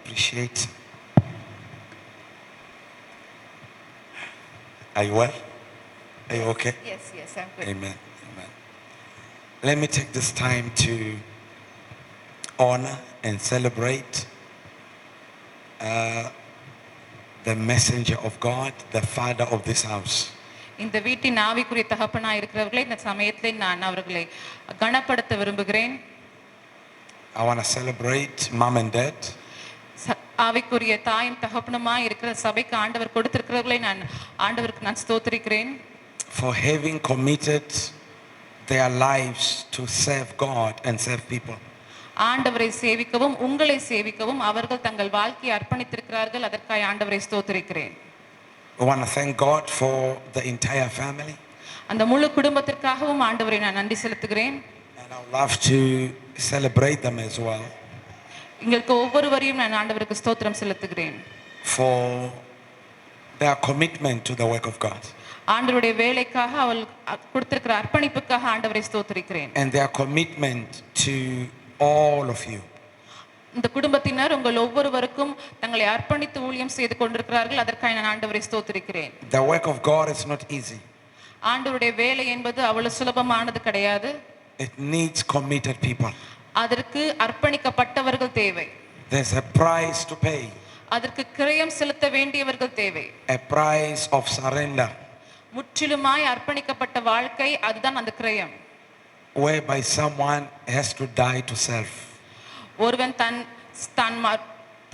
appreciate. Are you well? Are you okay? Yes, I'm good. Amen. Amen. Let me take this time to honor and celebrate the messenger of God, the father of this house. இந்த வீட்டின் ஆவிக்குரிய தகப்பனாய் இருக்கிறவர்களை இந்த சமயத்தில் நான் அவர்களை கனப்படுத்த விரும்புகிறேன். I want to celebrate mom and dad. ஆவிக்குரிய தாயும் தகப்பனுமாய் இருக்கிற சபைக்கு ஆண்டவர் கொடுத்திருக்கிறவர்களை நான் ஆண்டவருக்கு நான் ஸ்தோத்திரிக்கிறேன். For having committed their lives to serve God and serve people. ஆண்டவரை சேவிக்கவும் உங்களை சேவிக்கவும் அவர்கள் தங்கள் வாழ்க்கையை அர்ப்பணித்திருக்கிறார்கள். அதற்காக ஆண்டவரை ஸ்தோத்திரிக்கிறேன். I want to thank God for the entire family. அந்த முழு குடும்பத்திற்காகவும் ஆண்டவரை நான் நன்றி செலுத்துகிறேன். And I would love to celebrate them as well. உங்களுக்கு ஒவ்வொருவரையும் நான் ஆண்டவருக்கு ஸ்தோத்திரம் செலுத்துகிறேன். For their commitment to the work of God. ஆண்டவருடைய வேலைக்காக அவள் கொடுத்திருக்கிற அர்ப்பணிப்புக்காக ஆண்டவரை ஸ்தோத்திரிக்கிறேன். And their commitment to all of you. இந்த குடும்பத்தினர் உங்கள் ஒவ்வொருவருக்கும் தங்களை அர்ப்பணித்து ஊழியம் செய்து கொண்டிருக்கிறார்கள். அதற்காக நான் ஆண்டவரை ஸ்தோத்திரிக்கிறேன். The work of God is not easy. ஆண்டவருடைய வேலை என்பது அவ்வளவு சுலபமானது கிடையாது. It needs committed people. அதற்கு அர்ப்பணிக்கப்பட்டவர்கள் தேவை. There's a price to pay. அதற்கு கிரயம் செலுத்த வேண்டியவர்கள் தேவை. A price of surrender. முற்றிலுமாய் அர்ப்பணிக்கப்பட்ட வாழ்க்கை அதுதான் அந்த கிரயம். Whereby someone has to die to self. ஒருவன்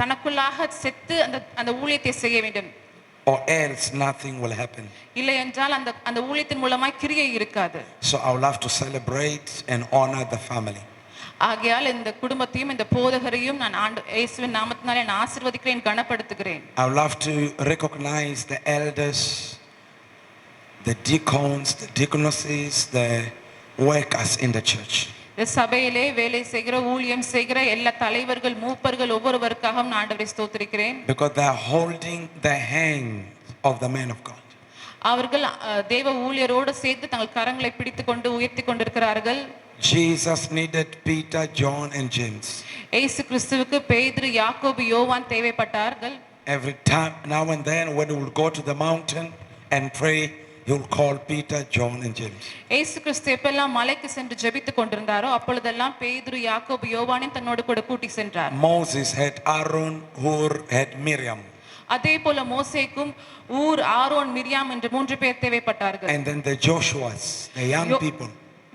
தனக்குள்ளாக செத்து அந்த ஊழியத்தை செய்ய வேண்டும். Or else nothing will happen. இல்லை என்றால் அந்த ஊழியத்தின் மூலமாய் கிரியை இருக்காது. So I would love to celebrate and honor the family. ஆகையால் இந்த குடும்பத்தையும் இந்த போதகரையும் நான் இயேசுவின் நாமத்தினாலே நான் ஆசீர்வதிக்கிறேன், கனப்படுத்துகிறேன். I would love to recognize the elders, the deacons, the deaconesses, the workers in the church. இந்த சபையிலே வேலை செய்கிற ஊழியம் செய்கிற எல்லா தலைவர்கள் மூப்பர்கள் ஒவ்வொருவருக்காகவும் நான் ஆண்டவரை ஸ்தோத்திரிக்கிறேன். Because they are holding the hand of the man of God. அவர்கள் தேவ ஊழியரோடு சேர்த்து தங்கள் கரங்களை பிடித்துக்கொண்டு உயர்த்தி கொண்டிருக்கிறார்கள். Jesus needed Peter, John and James. இயேசு கிறிஸ்துவுக்கு பேதுரு, யாக்கோபு, யோவான் தேவைப்பட்டார்கள். Every time, now and then, when he would go to the mountain and pray, he would call Peter, John and James. இயேசு கிறிஸ்து எப்பெல்லாம் மலைக்கு சென்று ஜெபித்துக் கொண்டிருந்தாரோ அப்பொழுதெல்லாம் பேதுரு, யாக்கோபு, யோவானையும் தன்னோடு கூட கூட்டி சென்றார். Moses had Aaron, Hur had Miriam. அதே போல மோசேக்கும் ஊர், ஆரோன், மிரியாம் என்று 3 பேர் தேவைப்பட்டார்கள். And then the Joshuas, the young people.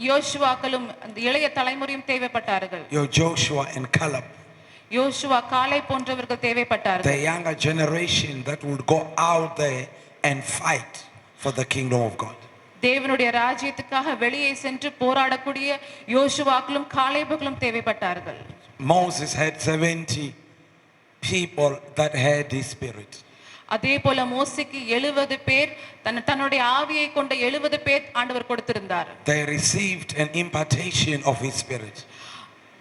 யோசுவாக்களும் அந்த இளைய தலைமுறையும் தேவைப்பட்டார்கள். Your Joshua and Caleb. யோசுவா, காலை போன்றவர்கள் தேவைப்பட்டார்கள். The younger generation that would go out there and fight for the kingdom of God. தேவனுடைய ராஜ்யத்துக்காக வெளியே சென்று போராடக்கூடிய யோசுவாக்களும் காலேபுகளும் தேவைப்பட்டார்கள். Moses had 70 people that had his spirit. அதே போல மோசேக்கு 70 பேர் தன்னுடைய ஆவியை கொண்ட 70 பேர் ஆண்டவர் கொடுத்திருந்தார். They received an impartation of his spirit.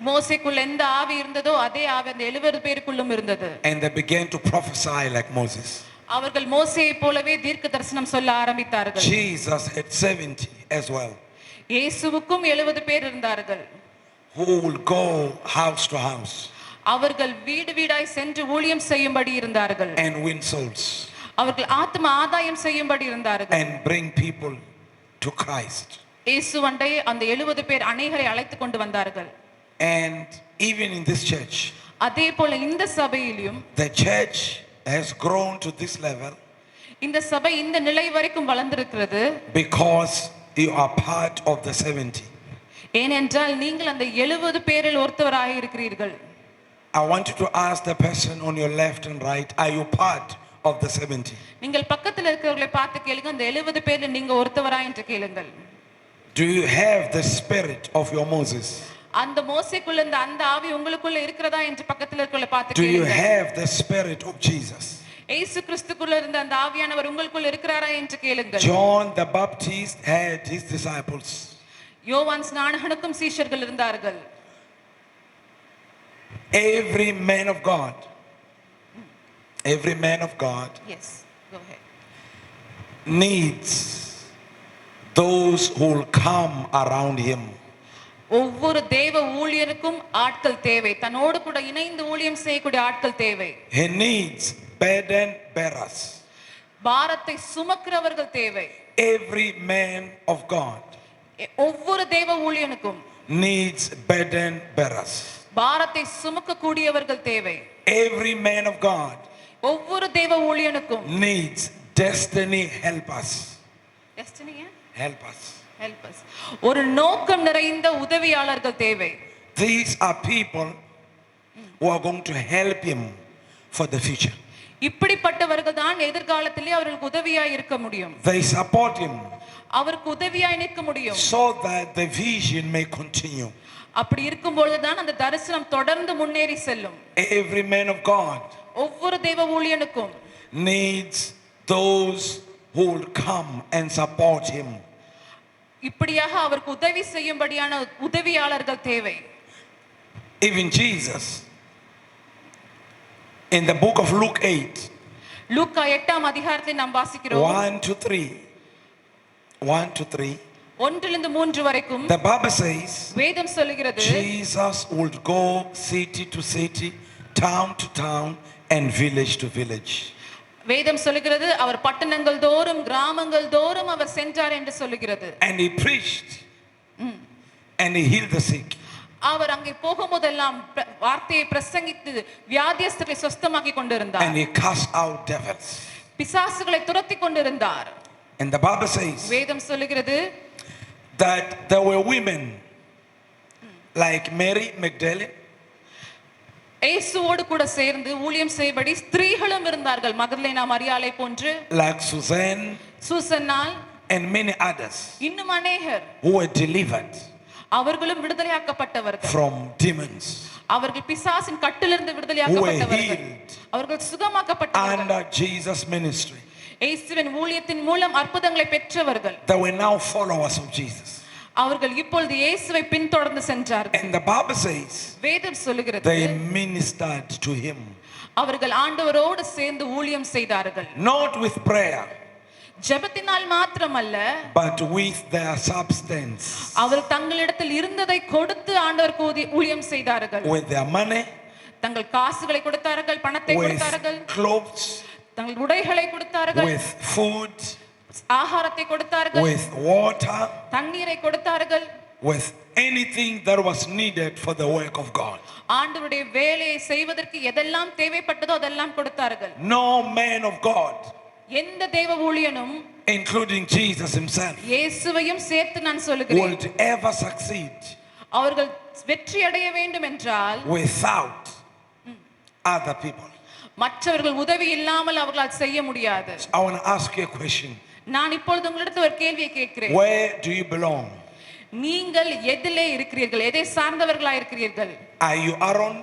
மோசேக்குள்ள எந்த ஆவி இருந்ததோ அதே ஆவி அந்த 70 பேருக்குள்ளும் இருந்தது. And they began to prophesy like Moses. அவர்கள் மோசேயை போலவே தீர்க்க தரிசனம் சொல்ல ஆரம்பித்தார்கள். Jesus had 70 as well. இயேசுவுக்கும் 70 பேர் இருந்தார்கள். Who will go house to house. அவர்கள் வீடு வீடாய் சென்று ஊழியம் செய்யும்படி இருந்தார்கள். And win souls. அவர்கள் ஆத்ம ஆதாயம் செய்யும்படி இருந்தார்கள். And bring people to Christ. இயேசுவண்டை அந்த 70 பேர் அநேகரை அழைத்து கொண்டு வந்தார்கள். And even in this church, அதே போல இந்த சபையிலும் the church has grown to this level. இந்த சபை இந்த நிலை வரைக்கும் வளர்ந்திருக்கிறது. Because you are part of the 70. ஏனென்றால் நீங்கள் அந்த 70 பேரில் ஒருத்தவராக இருக்கிறீர்கள். I want you to ask the person on your left and right, are you part of the 70? நீங்கள் பக்கத்தில் இருக்கிறவர்களை பார்த்து கேளுங்க, அந்த 70 பேர்ல நீங்க ஒருத்தவரா என்று கேளுங்கள். Do you have the spirit of your Moses? அந்த மோசேக்குள்ள அந்த ஆவி உங்களுக்குள்ள இருக்கிறதா என்று பக்கத்தில் இருக்கிறவர்களை பார்த்து Do you கேளுங்க. have the spirit of Jesus? இயேசு கிறிஸ்துக்குள்ள இருந்த அந்த ஆவியானவர் உங்களுக்குள்ள இருக்கிறாரா என்று கேளுங்கள். John the Baptist had his disciples. யோவான் ஸ்நானகனுக்கும் சீஷர்கள் இருந்தார்கள். Every man of God, Yes, go ahead. needs those who will come around him. ஒவ்வொரு தேவ ஊழியருக்கும் ஆட்கள் தேவை. தன்னோடு கூட இணைந்து ஊழியம் செய்யக்கூடிய ஆட்கள் தேவை. He needs burden bearers. பாரத்தை சுமக்கிறவர்கள் தேவை. Every man of God ஒவ்வொரு தேவ ஊழியனுக்கும் needs burden bearers. பாரத்தை சுமக்கக்கூடியவர்கள் தேவை. Every man of God ஒவ்வொரு தேவ ஊழியனுக்கும் needs destiny helpers. Destiny Helpers. help us. ஒரு நோக்கம் நிறைந்த உதவியாளர்கள் தேவை. These are people who are going to help him for the future. இப்படிப்பட்டவர்கள் தான் எதிர்காலத்திலே அவர்களுக்கு உதவியாய் இருக்க முடியும். They support him அவருக்கு உதவியாய் நிற்க முடியும். so that the vision may continue. அப்படி இருக்கும் பொழுது தான் அந்த தரிசனம் தொடர்ந்து முன்னேறி செல்லும். Every man of God ஒவ்வொரு தேவ ஊழியனுக்கும் needs those who will come and support him. இப்படியாக அவருக்கு உதவி செய்யும்படியான உதவியாளர்கள் தேவை. Even Jesus in the book of Luke 8 லூக்கா 8ஆம் அதிகாரத்தில் நாம் வாசிக்கிறோம் 1 to 3 1 3 வரைக்கும் the Bible says வேதம் சொல்லுகிறது Jesus would go city to city, town to town and village to village. வேதம் சொல்லுகிறது அவர் பட்டணங்கள் தோறும் கிராமங்கள் தோறும் அவர் சென்றார் என்று சொல்லுகிறது. And he preached and he healed the sick. அவர் அங்கே போகும்போதெல்லாம் வார்த்தையை பிரசங்கித்து வியாதியஸ்தரை சுத்தமாக்கி கொண்டிருந்தார். And he cast out devils. பிசாசுகளை துரத்தி கொண்டிருந்தார். And the Bible says வேதம் சொல்லுகிறது that there were women like Mary Magdalene, இயேசுவோடு கூட சேர்ந்து ஊழியம் செய்யபடி ஸ்திரீகளும் இருந்தார்கள். மகதலேனா மரியாளை போன்று, like Suzanne சூசன்னாள் and many others இன்னும் அநேகர் who were delivered அவர்களும் விடுதலையாக்கப்பட்டவர்கள். from demons, அவர்கள் பிசாசின் கட்டிலிருந்து விடுதலையாக்கப்பட்டவர்கள். அவர்கள் சுகமாக்கப்பட்டவர்கள். under Jesus ministry. இயேசுவின் ஊழியத்தின் மூலம் அற்புதங்களை பெற்றவர்கள். They were now followers of Jesus. அவர்கள் இப்பொழுது இயேசுவை பின்தொடர்ந்து சென்றார்கள். And the Bible says வேதம் சொல்லுகிறது they ministered to him, அவர்கள் ஆண்டவரோடு சேர்ந்து ஊழியம் செய்தார்கள். not with prayer ஜெபத்தினால் மாத்திரமல்ல, but with their substance, அவர்கள் தங்களிடத்தில் இருந்ததை கொடுத்து ஆண்டவருக்கு ஊழியம் செய்தார்கள். with their money, தங்கள் காசுகளை கொடுத்தார்கள், பணத்தை கொடுத்தார்கள், with clothes, தங்கள் உடைகளை கொடுத்தார்கள், with food, ஆகாரத்தை கொடுத்தார்கள், with water, தண்ணீரை கொடுத்தார்கள், with anything that was needed for the work of God. ஆண்டவருடைய வேலையை செய்வதற்கு எதெல்லாம் தேவைப்பட்டதோ அதெல்லாம் கொடுத்தார்கள். No man of God, எந்த தேவ ஊழியனும், including Jesus himself, இயேசுவையும் சேர்த்து நான் சொல்லுகிறேன், would ever succeed அவர்கள் வெற்றி அடைய வேண்டும் என்றால் without other people. மற்றவர்கள் உதவி இல்லாமல் அவர்களால் செய்ய முடியாது. I want to ask you a question. நான் இப்பொழுது உங்களிடத்தில் ஒரு கேள்வியை கேட்கிறேன். Where do you belong? நீங்கள் எதிலே இருக்கிறீர்கள்? எதை சார்ந்தவர்களாய் இருக்கிறீர்கள்? Are you Aaron?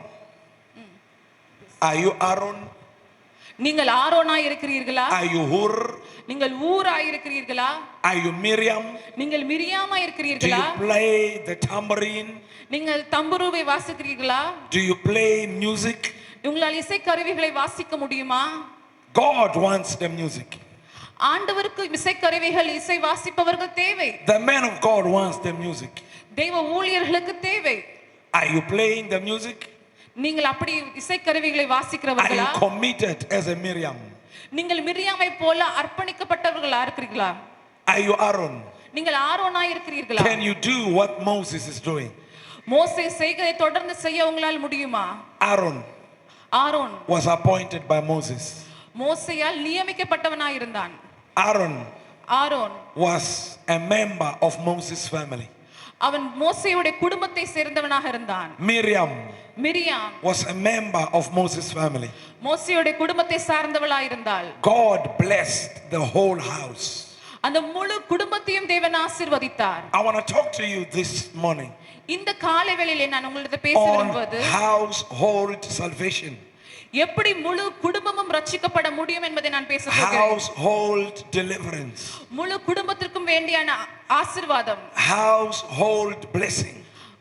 Are you Aaron? நீங்கள் ஆரோனாய் இருக்கிறீர்களா? Are you Hur? நீங்கள் ஊராய் இருக்கிறீர்களா? Are you Miriam? நீங்கள் மிரியாமாய் Do இருக்கிறீர்களா? you play the tambourine? நீங்கள் தம்புருவை வாசிக்கிறீர்களா? Do you play music? உங்களால் இசை கருவிகளை வாசிக்க முடியுமா? God wants the music. ஆண்டவருக்கு இசை கருவிகள், இசை வாசிப்பவர்கள் தேவை. The man of God wants the music. தேவ ஊழியர்களுக்கு தேவை. Are you playing the music? நீங்கள் அப்படி இசை கருவிகளை Are வாசிக்கிறவர்களா? you committed as a Miriam? நீங்கள் மிரியாமை போல அர்ப்பணிக்கப்பட்டவர்களா இருக்கிறீர்களா? Are you Aaron? நீங்கள் ஆரோனாய் இருக்கிறீர்களா? Can you do what Moses is doing? மோசே செய்கிறதை தொடர்ந்து செய்ய உங்களால் முடியுமா? Aaron Aaron was appointed by Moses. மோசேயால் நியமிக்கப்பட்டவனாய் இருந்தான். Aaron Aaron was a member of Moses' family. அவன் மோசேயுடைய குடும்பத்தை சேர்ந்தவனாக இருந்தான். Miriam Miriam was a member of Moses' family. மோசேயுடைய குடும்பத்தை சார்ந்தவளாய் இருந்தாள். God blessed the whole house. அந்த முழு குடும்பத்தையும் தேவன் ஆசீர்வதித்தார். I want to talk to you this morning இந்த காலை வேளையிலே நான் உங்களிடம் பேச on விரும்புவது household salvation. எப்படி முழு குடும்பமும் ரட்சிக்கப்பட முடியும் என்பதை நான் பேச போகிறேன். Household deliverance. முழு குடும்பத்திற்கும் வேண்டியான ஆசீர்வாதம். Household blessing.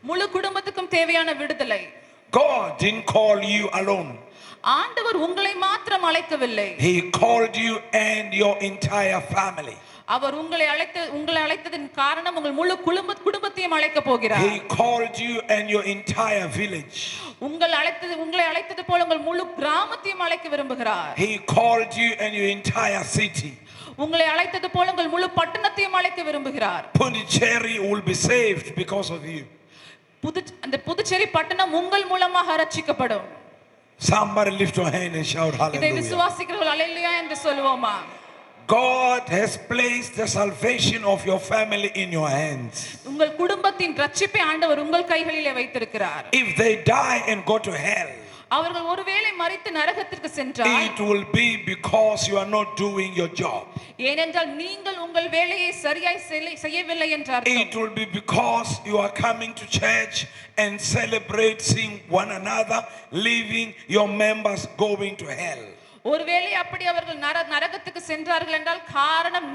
முழு குடும்பத்துக்கும் தேவையான விடுதலை. God didn't call you alone. ஆண்டவர் உங்களை மாத்திரம் அழைக்கவில்லை. He called you and your entire family. அவர் உங்களை அழைத்ததின் காரணம் உங்கள் முழு குடும்பத்தையும் அழைக்க போகிறார். He called you and your entire village. உங்களை அழைத்தது போல உங்கள் முழு கிராமத்தையும் அழைக்க விரும்புகிறார். He called you and your entire city. உங்களை அழைத்தது போல உங்கள் முழு பட்டணத்தையும் அழைக்க விரும்புகிறார். Pondicherry will be saved because of you. அந்த புதுச்சேரி பட்டணம் உங்கள் மூலமாக ரட்சிக்கப்படும். Somebody lift your hand and shout hallelujah. இதை விசுவாசிக்கிறவர்கள் அல்லேலூயா என்று சொல்லுவோமா? God has placed the salvation of your family in your hands. உங்கள் குடும்பத்தின் ரட்சிப்பை ஆண்டவர் உங்கள் கைகளிலே வைத்திருக்கிறார். If they die and go to hell, அவர்கள் ஒருவேளை மரித்து நரகத்திற்கு சென்றால், it will be because you are not doing your job. ஏனென்றால் நீங்கள் உங்கள் வேலையை சரியாய் செய்யவில்லை என்று அர்த்தம். It will be because you are coming to church and celebrating one another, leaving your members going to hell. ஒருவேளை அப்படி அவர்கள் நரகத்துக்கு சென்றார்கள் என்றால் காரணம்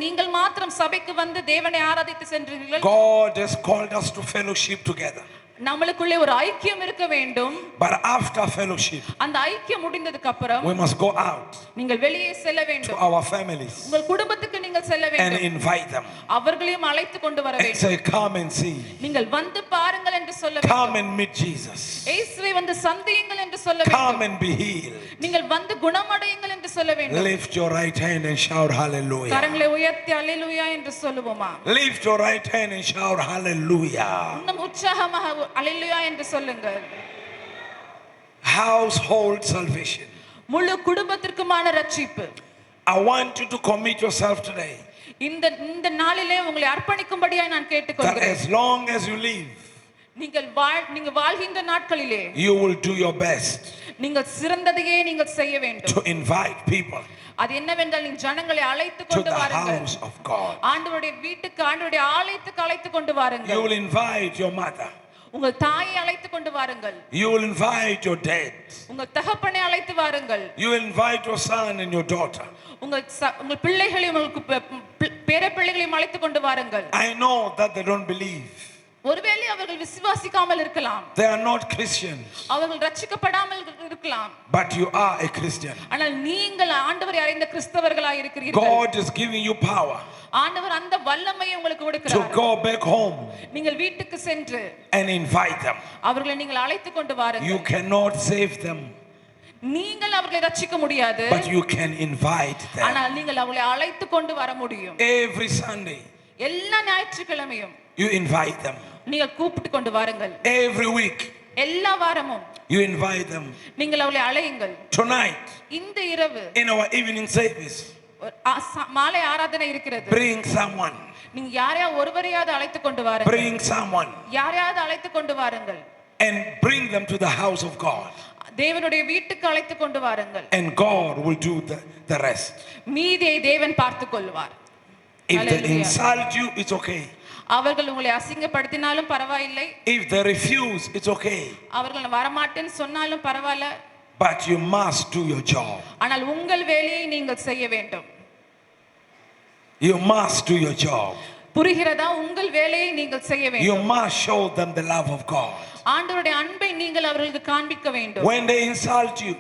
நீங்கள் மாத்திரம் சபைக்கு வந்து தேவனை ஆராதித்து சென்றீர்கள். God has called us to fellowship together. நம்மளுக்குள்ளே ஒரு ஐக்கியம் இருக்க வேண்டும். But after fellowship, அந்த ஐக்கியம் முடிந்ததுக்கு அப்புறம் we must go out நீங்கள் வெளியே செல்ல வேண்டும். to our families உங்கள் குடும்பத்துக்கு நீங்கள் செல்ல and வேண்டும். invite them. அவர்களையும் அழைத்து கொண்டு வர And வேண்டும். say, come and see. நீங்கள் வந்து பாருங்கள் என்று சொல்ல Come வேண்டும். and meet Jesus. இயேசுவை வந்து சந்தியுங்கள் என்று சொல்ல Come வேண்டும். and be healed. நீங்கள் வந்து குணமடையுங்கள் என்று சொல்ல வேண்டும். Lift your right hand and shout hallelujah. கரங்களை உயர்த்தி அல்லேலூயா என்று சொல்லுவோமா? Lift your right hand and shout hallelujah. இன்னும் உற்சாகமாக அல்லேலூயா என்று சொல்லுங்கள். Household salvation. முழு குடும்பத்திற்குமான ரட்சிப்பு. I want you to commit yourself today. இந்த நாளிலே உங்களை அர்ப்பணிக்கும்படியாய் நான் That கேட்டுக்கொள்கிறேன். as long as you live, நீங்க வாழ்கின்ற நாட்களிலே you will do your best நீங்கள் சிறந்ததையே நீங்கள் செய்ய வேண்டும். to invite people அது என்னவென்றால் நீங்க ஜனங்களை அழைத்து to கொண்டு the வாருங்கள். house of God. ஆண்டவருடைய வீட்டுக்கு ஆண்டவருடைய ஆலயத்துக்கு அழைத்து கொண்டு வாருங்கள். You will invite your mother. உங்கள் தாயை அழைத்து கொண்டு வாருங்கள். You will invite your dad. உங்கள் தகப்பனை அழைத்து வாருங்கள். You will invite your son and your daughter. உங்கள் பிள்ளைகளையும் உங்களுக்கு பேர பிள்ளைகளையும் அழைத்து கொண்டு வாருங்கள். I know that they don't believe. ஒருவேளை அவர்கள் விசுவாசிக்காமல் இருக்கலாம். They are not Christians. அவர்கள் ரட்சிக்கப்படாமல் இருக்கலாம். But you are a Christian. ஆனால் நீங்கள் ஆண்டவரை அறிந்த கிறிஸ்தவர்களாய் இருக்கிறீர்கள். God is giving you power ஆண்டவர் அந்த வல்லமையை உங்களுக்கு to கொடுக்கிறார். go back home நீங்கள் வீட்டுக்கு சென்று and invite them. அவர்களை நீங்கள் அழைத்து கொண்டு வாருங்கள். You cannot save them, நீங்கள் அவர்களை ரட்சிக்க முடியாது. but you can invite them. ஆனால் நீங்கள் அவர்களை அழைத்து கொண்டு வர முடியும். Every Sunday, எல்லா ஞாயிற்றுக்கிழமையும் you invite them. நீங்கள் கூப்பிட்டு கொண்டு வாருங்கள். Every week, எல்லா வாரமும் you invite them. நீங்கள் அவளை அழையுங்கள். Tonight, இந்த இரவு in our evening service, மாலை ஆராதனை இருக்கிறது. bring someone. நீங்க யாரையாவது ஒருவரையாவது அழைத்து கொண்டு வாருங்கள். Bring someone யாரையாவது அழைத்து கொண்டு வாருங்கள். and bring them to the house of God. தேவனுடைய வீட்டுக்கு அழைத்து கொண்டு வாருங்கள். And God will do the rest. மீதியை தேவன் பார்த்துக் கொள்வார். If they insult you, it's okay. அவர்கள் உங்களை அசிங்கப்படுத்தினாலும் பரவாயில்லை. If they refuse, it's okay. அவர்கள் வரமாட்டேன்னு சொன்னாலும் பரவாயில்ல. But you must do your job. ஆனால் உங்கள் வேலையை நீங்கள் செய்ய வேண்டும். You must do your job. புரிகிறதா? உங்கள் வேலையை நீங்கள் செய்ய வேண்டும். You must show them the love of God. ஆண்டவருடைய அன்பை நீங்கள் அவர்களுக்கு காண்பிக்க வேண்டும். When they insult you,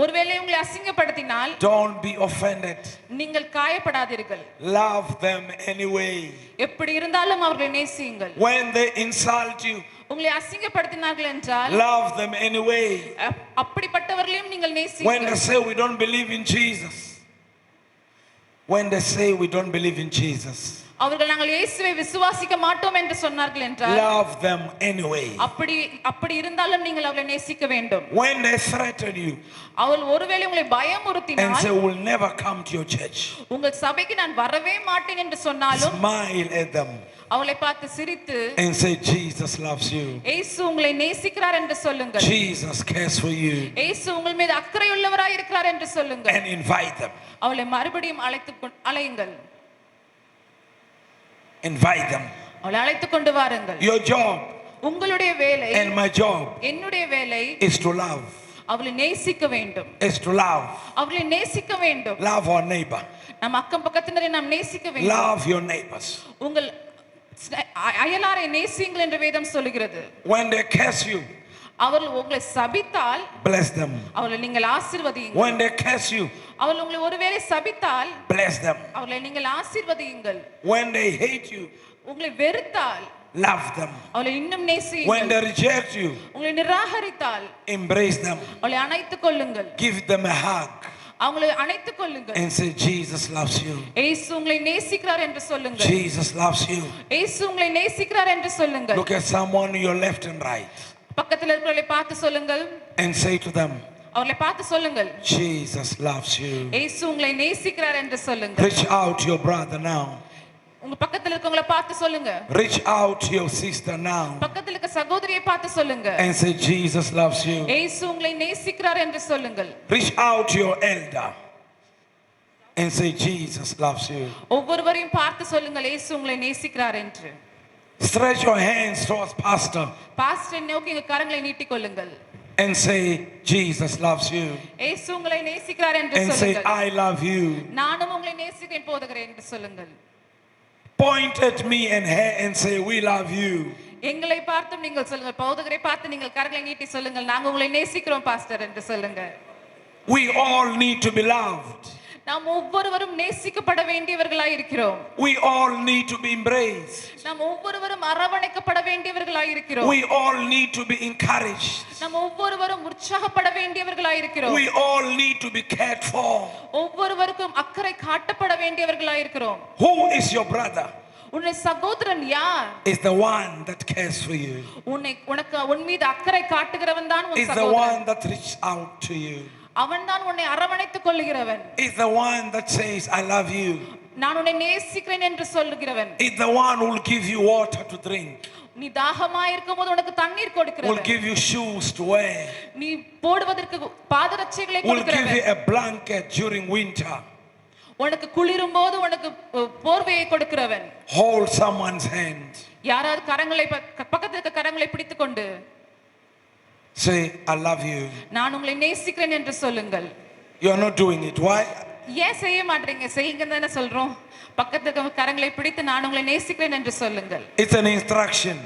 ஒருவேளை உங்களை அசிங்கப்படுத்தினால் don't be offended. நீங்கள் காயப்படாதீர்கள். Love them anyway. எப்படி இருந்தாலும் அவர்களை நேசியுங்கள். When they insult you, உங்களை அசிங்கப்படுத்தினார்கள் என்றால் love them anyway. அப்படிப்பட்டவர்களையும் நீங்கள் When நேசியுங்கள். they say we don't believe in Jesus, when they say we don't believe in Jesus, அவர்கள் நாங்கள் இயேசுவை விசுவாசிக்க மாட்டோம் என்று சொன்னார்கள் என்றால் love them anyway. அப்படி இருந்தாலும் நீங்கள் அவர்களை நேசிக்க வேண்டும். When they threaten you அவர்கள் ஒருவேளை உங்களை and பயமுறுத்தினால் say we'll never come to your church, உங்கள் சபைக்கு நான் வரவே மாட்டேன் என்று சொன்னாலும் smile at them அவளை பார்த்து சிரித்து and say Jesus loves you. இயேசு உங்களை நேசிக்கிறார் என்று சொல்லுங்கள். Jesus cares for you. இயேசு உங்கள் மீது அக்கறையுள்ளவராய் இருக்கிறார் என்று சொல்லுங்கள். And invite them. அவளை மறுபடியும் அழையுங்கள். Invite them. அவளை அழைத்து கொண்டு வாருங்கள். Your job உங்களுடைய வேலை and my job என்னுடைய வேலை is to love. அவளை நேசிக்க வேண்டும். Is to love. அவளை நேசிக்க வேண்டும். Love our neighbor. நம் அக்கம் பக்கத்தினரை நாம் நேசிக்க வேண்டும். Love your neighbors. உங்கள் அயலாரை நேசியுங்கள் என்று வேதம் சொல்லுகிறது. When they curse you, அவர்கள் உங்களை சபித்தால் bless them. அவர்களை நீங்கள் ஆசீர்வதியுங்கள். When they curse you, அவர்கள் உங்களை ஒருவேளை சபித்தால் bless them. அவர்களை நீங்கள் ஆசீர்வதியுங்கள். When they hate you, உங்களை வெறுத்தால் love them. அவர்களை இன்னும் When நேசியுங்கள். they reject you, உங்களை நிராகரித்தால் embrace them. அவர்களை அணைத்துக் கொள்ளுங்கள். Give them a hug அவங்களை அணைத்துக் கொள்ளுங்கள். and say, Jesus loves you. இயேசு உங்களை நேசிக்கிறார் என்று சொல்லுங்கள். Jesus loves you. இயேசு உங்களை நேசிக்கிறார் என்று சொல்லுங்கள். Look at someone on your left and right பக்கத்தில் இருக்கிறவர்களை பார்த்து சொல்லுங்கள். and say to them, அவர்களை பார்த்து சொல்லுங்கள். Jesus loves you. இயேசு உங்களை நேசிக்கிறார் என்று சொல்லுங்கள். Reach out to your brother now. உங்க பக்கத்தில் இருக்கவங்கள பார்த்து சொல்லுங்க. Reach out to your sister now பக்கத்தில் இருக்க சகோதரியை பார்த்து சொல்லுங்க. and say, Jesus loves you. இயேசு உங்களை நேசிக்கிறார் என்று சொல்லுங்கள். Reach out to your elder and say, Jesus loves you. ஒவ்வொருவரையும் பார்த்து சொல்லுங்கள், இயேசு உங்களை நேசிக்கிறார் என்று. Stretch your hands towards pastor பாஸ்டரை நோக்கி உங்க கரங்களை நீட்டிக் கொள்ளுங்கள். and say, Jesus loves you. இயேசு உங்களை நேசிக்கிறார் என்று And say, சொல்லுங்கள். I love you. நானும் உங்களை நேசிக்கிறேன் போதுகிறேன் என்று சொல்லுங்கள். Point at me and her and say, we love you. எங்களை பார்த்தும் நீங்கள் சொல்லுங்கள். போதுகரை பார்த்து நீங்கள் கரங்களை நீட்டி சொல்லுங்கள், நாங்க உங்களை நேசிக்கிறோம் பாஸ்டர் என்று சொல்லுங்க. We all need to be loved. நாம் ஒவ்வொருவரும் நேசிக்கப்பட வேண்டியவர்களாய் இருக்கிறோம். We all need to be embraced. நாம் ஒவ்வொருவரும் அரவணைக்கப்பட வேண்டியவர்களாய் இருக்கிறோம். We all need to be encouraged. நாம் ஒவ்வொருவரும் உற்சாகப்பட வேண்டியவர்களாய் இருக்கிறோம். We all need to be cared for. ஒவ்வொருவருக்கும் அக்கறை காட்டப்பட வேண்டியவர்களாய் இருக்கிறோம். Who is your brother? உன்னை சகோதரன் யார்? Is the one that cares for you. உனக்கு உன் மீது அக்கறை காட்டுகிறவன் தான் உன் Is the சகோதரன். one that reaches out to you. அவன் தான் உன்னை அரவணைத்துக் கொள்ளுகிறவன். Is the one that says, I love you. நான் உன்னை நேசிக்கிறேன் என்று சொல்லுகிறவன். Is the one who will give you water to drink. நீ தாகமாய் இருக்கும்போது உனக்கு தண்ணீர் Will கொடுக்கிறவன். give you shoes to wear. நீ போடுவதற்கு பாதரட்சைகளை Will give கொடுக்கிறவன். you a blanket during winter. உனக்கு குளிரும் போது உனக்கு போர்வையை கொடுக்கிறவன். Hold someone's hand. யாராவது கரங்களை பக்கத்துல இருக்க கரங்களை பிடித்துக்கொண்டு Say, I love you. நான் உங்களை நேசிக்கிறேன் என்று சொல்லுங்கள். You are not doing it. Why? ஏன் செய்ய மாட்டீங்க? செய்யுங்க தானே சொல்றோம். பக்கத்துல இருக்க கரங்களை பிடித்து நான் உங்களை நேசிக்கிறேன் என்று சொல்லுங்கள். It's an instruction.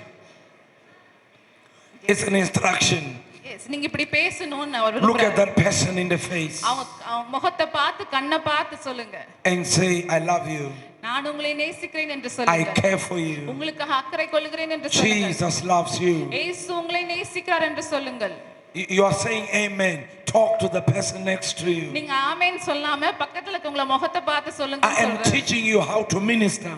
It's an instruction. Yes, நீங்க இப்படி பேசணும்னு அவர் Look at விரும்புறாரு. that person in the face அவங்க முகத்தை பார்த்து கண்ணை பார்த்து சொல்லுங்க. and say, I love you. நான் உங்களை நேசிக்கிறேன் என்று I சொல்லுங்க. care for you. உங்களுக்கு அக்கறை கொள்கிறேன் என்று சொல்லுங்க. Jesus loves you. இயேசு உங்களை நேசிக்கிறார் என்று சொல்லுங்கள். You are saying amen. Talk to the person next to you. நீங்க ஆமென் சொல்லாம பக்கத்துல இருக்கவங்கள முகத்தை பார்த்து சொல்லுங்க I am சொல்றேன். teaching you how to minister.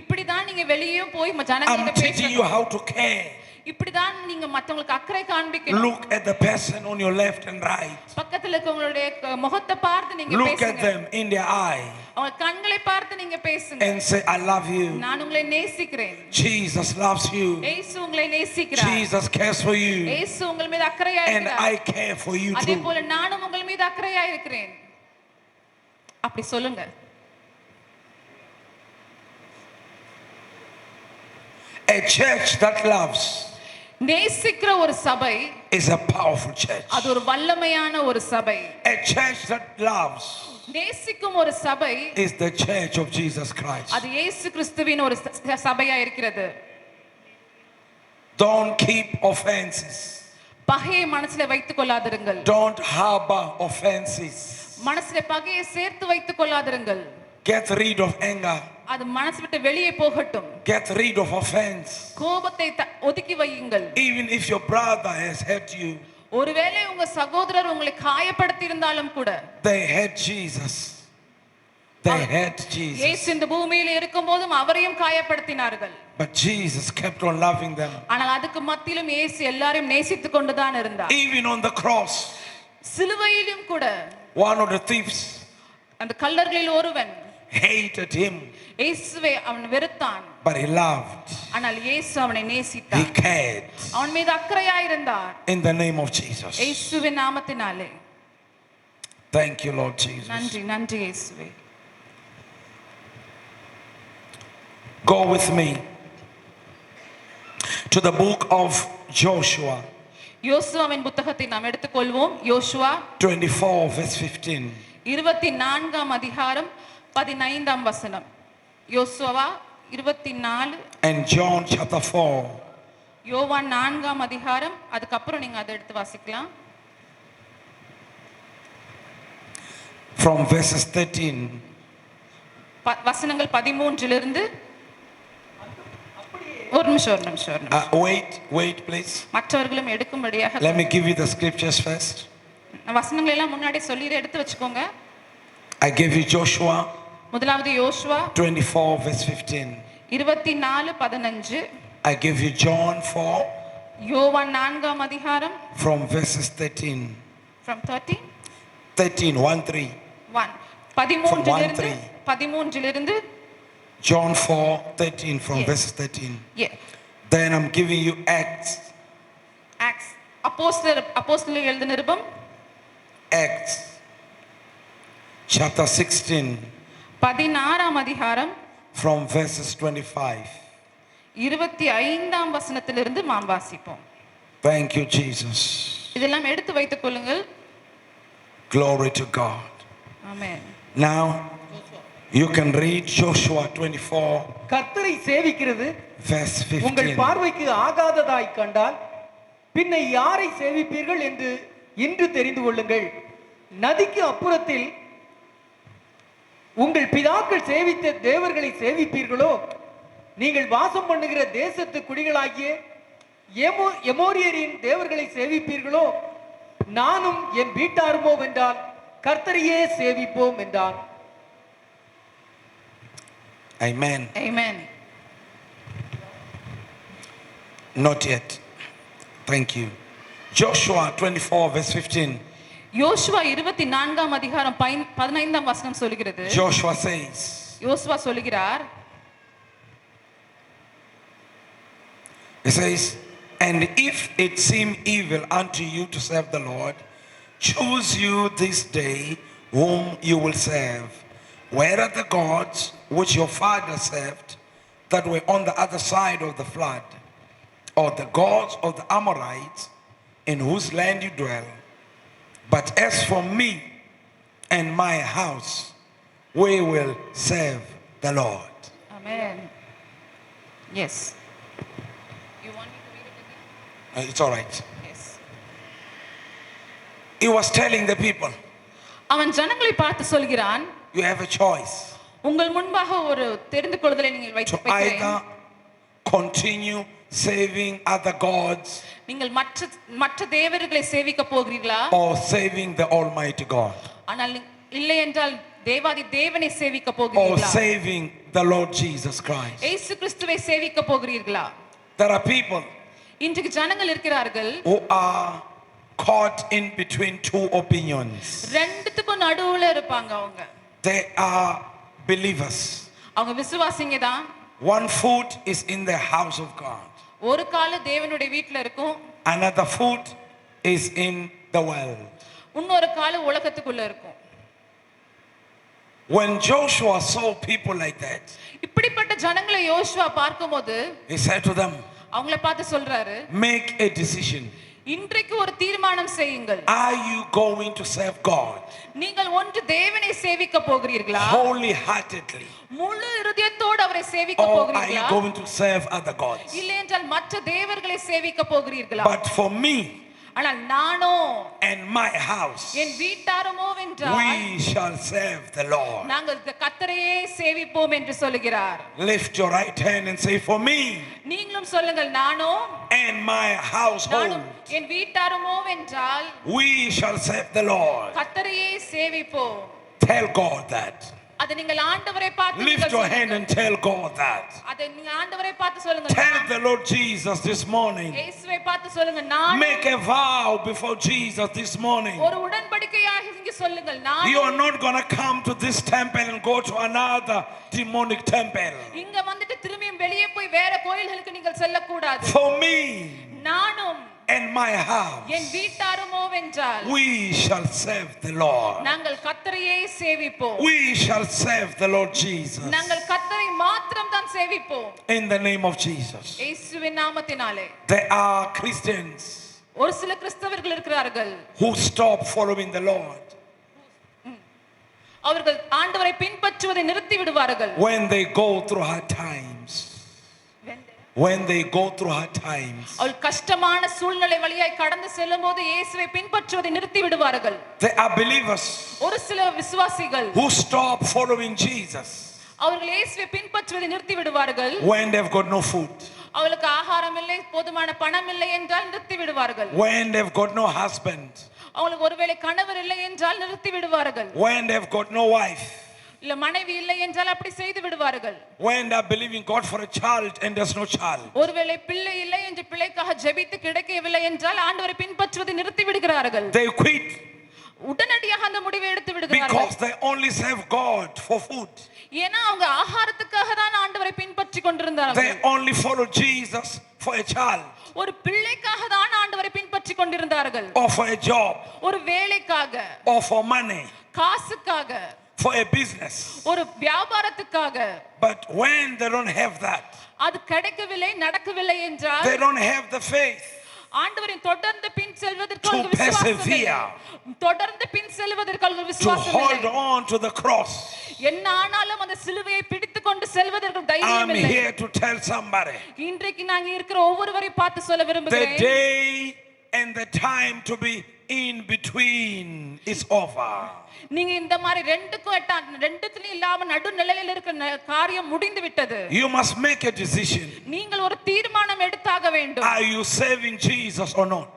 இப்படிதான் நீங்க வெளியே போய் I'm ஜனங்கள்ட்ட teaching you பேசணும். how to care. இப்படிதான் நீங்க மத்தவங்களுக்கு அக்கறை காண்பிக்கணும். Look at the person on your left and right. பக்கத்துல இருக்கவங்களுடைய முகத்தை பார்த்து நீங்க Look at பேசுங்க. them in their eye அவங்க கண்களை பார்த்து நீங்க பேசுங்க. and say, I love you. நான் உங்களை நேசிக்கிறேன். Jesus loves you. இயேசு உங்களை நேசிக்கிறார். Jesus cares for you. இயேசு உங்கள் மீது அக்கறையா And இருக்கிறார். I care for you அதே too. போல நானும் உங்கள் மீது அக்கறையா இருக்கிறேன். அப்படி சொல்லுங்க. A church that loves நேசிக்கிற ஒரு சபை is a powerful church. அது ஒரு வல்லமையான ஒரு சபை. A church that loves நேசிக்கும் ஒரு சபை is the church of Jesus Christ. அது இயேசு கிறிஸ்துவின் ஒரு சபையா இருக்கிறது. Don't keep offenses. பகையை மனசுல வைத்துக் கொள்ளாதிருங்கள். Don't harbor offenses. மனசுல பகையை சேர்த்து வைத்துக் கொள்ளாதிருங்கள். Get rid of anger. அது மனசு விட்டு வெளியே போகட்டும். Get rid of offense. கோபத்தை ஒதுக்கி வையுங்கள். Even if your brother has hurt you, ஒருவேளை உங்க சகோதரர் உங்களை காயப்படுத்தி இருந்தாலும் கூட, they hurt Jesus. They hurt Jesus. இயேசு இந்த பூமியில் இருக்கும்போதும் அவரையும் காயப்படுத்தினார்கள். But Jesus kept on loving them. ஆனால் அதுக்கு மத்தியிலும் இயேசு எல்லாரையும் நேசித்துக் கொண்டுதான் இருந்தார். Even on the cross, சிலுவையிலும் கூட one of the thieves அந்த கல்லர்களில் ஒருவன் hated him, இயேசுவை அவன் வெறுத்தான். but he loved. ஆனால் இயேசு அவனை He நேசித்தார். cared. அவன் மீது அக்கறையாய் இருந்தார். In the name of Jesus. இயேசுவின் நாமத்தினாலே. Thank you, Lord Jesus. நன்றி நன்றி இயேசுவே. Go with me to the book of Joshua. யோசுவாவின் புத்தகத்தை நாம் எடுத்துக்கொள்வோம். யோசுவா 24 verse 15. 24ஆம் அதிகாரம் 15ஆம் வசனம். யோசுவா 24 And John chapter 4 யோவான் 4ஆம் அதிகாரம், அதுக்கப்புறம் நீங்க அதை எடுத்து வாசிக்கலாம். From verses 13. வசனங்கள் 13 ஒரு நிமிஷம். Wait, please. மற்றவர்களும் எடுக்கும்படியாக. Let me give you the scriptures first. வசனங்கள் எல்லாம் முன்னாடி சொல்லி எடுத்து வச்சுக்கோங்க. I gave you Joshua. முதலாவது யோசுவா 24 verse 15. 24:15. I gave you John 4. யோவான் 4ஆம் அதிகாரம். From verses 13. From 13. 13 1 13 John 4:13 from verses 13. Yeah. Then I'm giving you Acts. அப்போஸ்தலர் எழுதின நிருபம். Acts chapter 16. 16ஆம் அதிகாரம். From verses 25. 25ஆம் வசனத்திலிருந்து நாம் வாசிப்போம். Thank you, Jesus. இதெல்லாம் எடுத்து வைத்துக் கொள்ளுங்கள். Glory to God. Amen. Now you can read Joshua 24 கர்த்தரை சேவிக்கிறது verse 15. உங்கள் பார்வைக்கு ஆகாததாய் கண்டால் பின்ன யாரை சேவிப்பீர்கள் என்று இன்று தெரிந்து கொள்ளுங்கள். நதிக்கு அப்புறத்தில் உங்கள் பிதாக்கள் சேவித்த தேவர்களை சேவிப்பீர்களோ, நீங்கள் வாசம் பண்ணுகிற தேசத்து குடிகளாகிய எமோரியரின் தேவர்களை சேவிப்பீர்களோ, நானும் என் வீட்டாருமோ வென்றால் கர்த்தரையே சேவிப்போம் என்றான். Amen. Amen. Not yet. Thank you. Joshua 24 verse 15. யோசுவா 24ஆம் அதிகாரம் 15ஆம் வசனம் சொல்கிறது. Joshua says, யோசுவா சொல்கிறார், he says, and if it seem evil unto you to serve the Lord, choose you this day whom you will serve. Where are the gods which your father served that were on the other side of the flood, or the gods of the Amorites in whose land you dwell? But as for me and my house, we will serve the Lord. Amen. Yes. You want me to read it again? It's all right. Yes. He was telling the people, அவன் ஜனங்களை பார்த்து சொல்கிறான், you have a choice உங்கள் முன்பாக ஒரு தெரிந்து கொள்ளுதலை நீங்கள் to வைத்திருக்கிறேன். either continue serving other gods நீங்கள் மற்ற தேவர்களை சேவிக்க போகிறீர்களா, or serving the Almighty God, ஆனால் இல்லை என்றால் தேவாதி தேவனை சேவிக்க or போகிறீர்களா, serving the Lord Jesus Christ. இயேசு கிறிஸ்துவை சேவிக்க போகிறீர்களா? There are people இன்றைக்கு ஜனங்கள் இருக்கிறார்கள் who are caught in between two opinions. ரெண்டுத்துக்கும் நடுவுல இருப்பாங்க. They are believers. அவங்க விசுவாசிங்க தான். One foot is in the house of God, ஒரு கால் தேவனுடைய வீட்ல இருக்கும், another foot is in the world. இன்னொரு கால் உலகத்துக்குள்ள இருக்கும். When Joshua saw people like that, இப்படிப்பட்ட ஜனங்களை யோசுவா பார்க்கும்போது he said to them, அவங்கள பார்த்து சொல்றாரு, make a decision. இன்றைக்கு ஒரு தீர்மானம் செய்யுங்கள். Are you going to serve God நீங்கள் ஒன்று தேவனை சேவிக்க போகிறீர்களா, wholeheartedly, முழு இருதயத்தோடு அவரை சேவிக்க or are you போகிறீர்களா, going to serve other gods? இல்லை என்றால் மற்ற தேவர்களை சேவிக்க போகிறீர்களா? But for me ஆனால் நானோ and my house, என் வீட்டாருமோ வென்றால் we shall serve the Lord. நாங்கள் கர்த்தரையே சேவிப்போம் என்று சொல்கிறார். Lift your right hand and say, for me நீங்களும் சொல்லுங்கள், நானோ and my household, நானும் என் வீட்டாருமோ வென்றால் we shall serve the Lord. கர்த்தரையே சேவிப்போம். Tell God that. அதை நீங்கள் ஆண்டவரை பார்த்து Lift your hand and tell God that. அதை நீங்க ஆண்டவரை பார்த்து சொல்லுங்க. Tell the Lord Jesus this morning. இயேசுவை பார்த்து சொல்லுங்க, நான் Make a vow before Jesus this morning. ஒரு உடன்படிக்கையாக இங்க சொல்லுங்கள், நான் You are not going to come to this temple and go to another demonic temple. இங்க வந்துட்டு திரும்பியும் வெளியே போய் வேற கோயில்களுக்கு நீங்கள் செல்ல கூடாது. For me நானும் and my house, என் வீட்டாருமோ வென்றால் we shall serve the Lord. நாங்கள் கர்த்தரையே சேவிப்போம். We shall serve the Lord Jesus. நாங்கள் கர்த்தரை மாத்திரம் தான் சேவிப்போம். In the name of Jesus. இயேசுவின் நாமத்தினாலே. There are Christians ஒரு சில கிறிஸ்தவர்கள் இருக்கிறார்கள் who stop following the Lord அவர்கள் ஆண்டவரை பின்பற்றுவதை நிறுத்தி விடுவார்கள். when they go through hard times. when they go through hard times, அவள் கஷ்டமான சூழ்நிலை வழியாய் கடந்து செல்லும்போது இயேசுவை பின்பற்றுவதை நிறுத்தி விடுவார்கள். there are believers ஒரு சில விசுவாசிகள் who stop following Jesus அவர்கள் இயேசுவை பின்பற்றுவதை நிறுத்தி விடுவார்கள். when they've got no food, அவளுக்கு ஆகாரம் இல்லை, போதுமான பணம் இல்லை என்றால் நிறுத்தி விடுவார்கள். when they've got no husband, அவங்களுக்கு ஒருவேளை கணவர் இல்லை என்றால் நிறுத்தி விடுவார்கள். when they've got no wife, இல்ல மனைவி இல்லை என்றால் அப்படி செய்து விடுவார்கள். when they're believing God for a child and there's no child, ஒருவேளை பிள்ளை இல்லை என்று பிள்ளைக்காக ஜெபித்து கிடைக்கவில்லை என்றால் ஆண்டவரை பின்பற்றுவதை நிறுத்தி விடுகிறார்கள். they quit உடனடியாக அந்த முடிவை எடுத்து விடுகிறார்கள். because they only serve God for food. ஏன்னா அவங்க ஆகாரத்துக்காக தான் ஆண்டவரை பின்பற்றி They கொண்டிருந்தார்கள். only follow Jesus for a child ஒரு பிள்ளைக்காக தான் ஆண்டவரை பின்பற்றி கொண்டிருந்தார்கள். or for a job ஒரு வேலைக்காக, or for money, காசுக்காக, for a business. ஒரு வியாபாரத்துக்காக. But when they don't have that, அது கிடைக்கவில்லை, நடக்கவில்லை என்றால் they don't have the faith ஆண்டவரின் தொடர்ந்து பின் செல்வதற்கு to அவர்கள் விசுவாசம் இல்லை. persevere, தொடர்ந்து பின் செல்வதற்கு அவர்கள் to விசுவாசம் hold இல்லை. on to the cross. என்ன ஆனாலும் அந்த சிலுவையை பிடித்துக் கொண்டு செல்வதற்கு தைரியம் I'm இல்லை. here to tell somebody, இன்றைக்கு நாங்க இருக்கிற ஒவ்வொருவரையும் பார்த்து சொல்ல the விரும்புகிறேன், day and the time to be in between is over. நீங்க இந்த மாதிரி ரெண்டுத்துலயும் இல்லாம நடுநிலையில் இருக்கிற காரியம் முடிந்து விட்டது. You must make a decision. நீங்கள் ஒரு தீர்மானம் எடுத்தாக வேண்டும். Are you serving Jesus or not?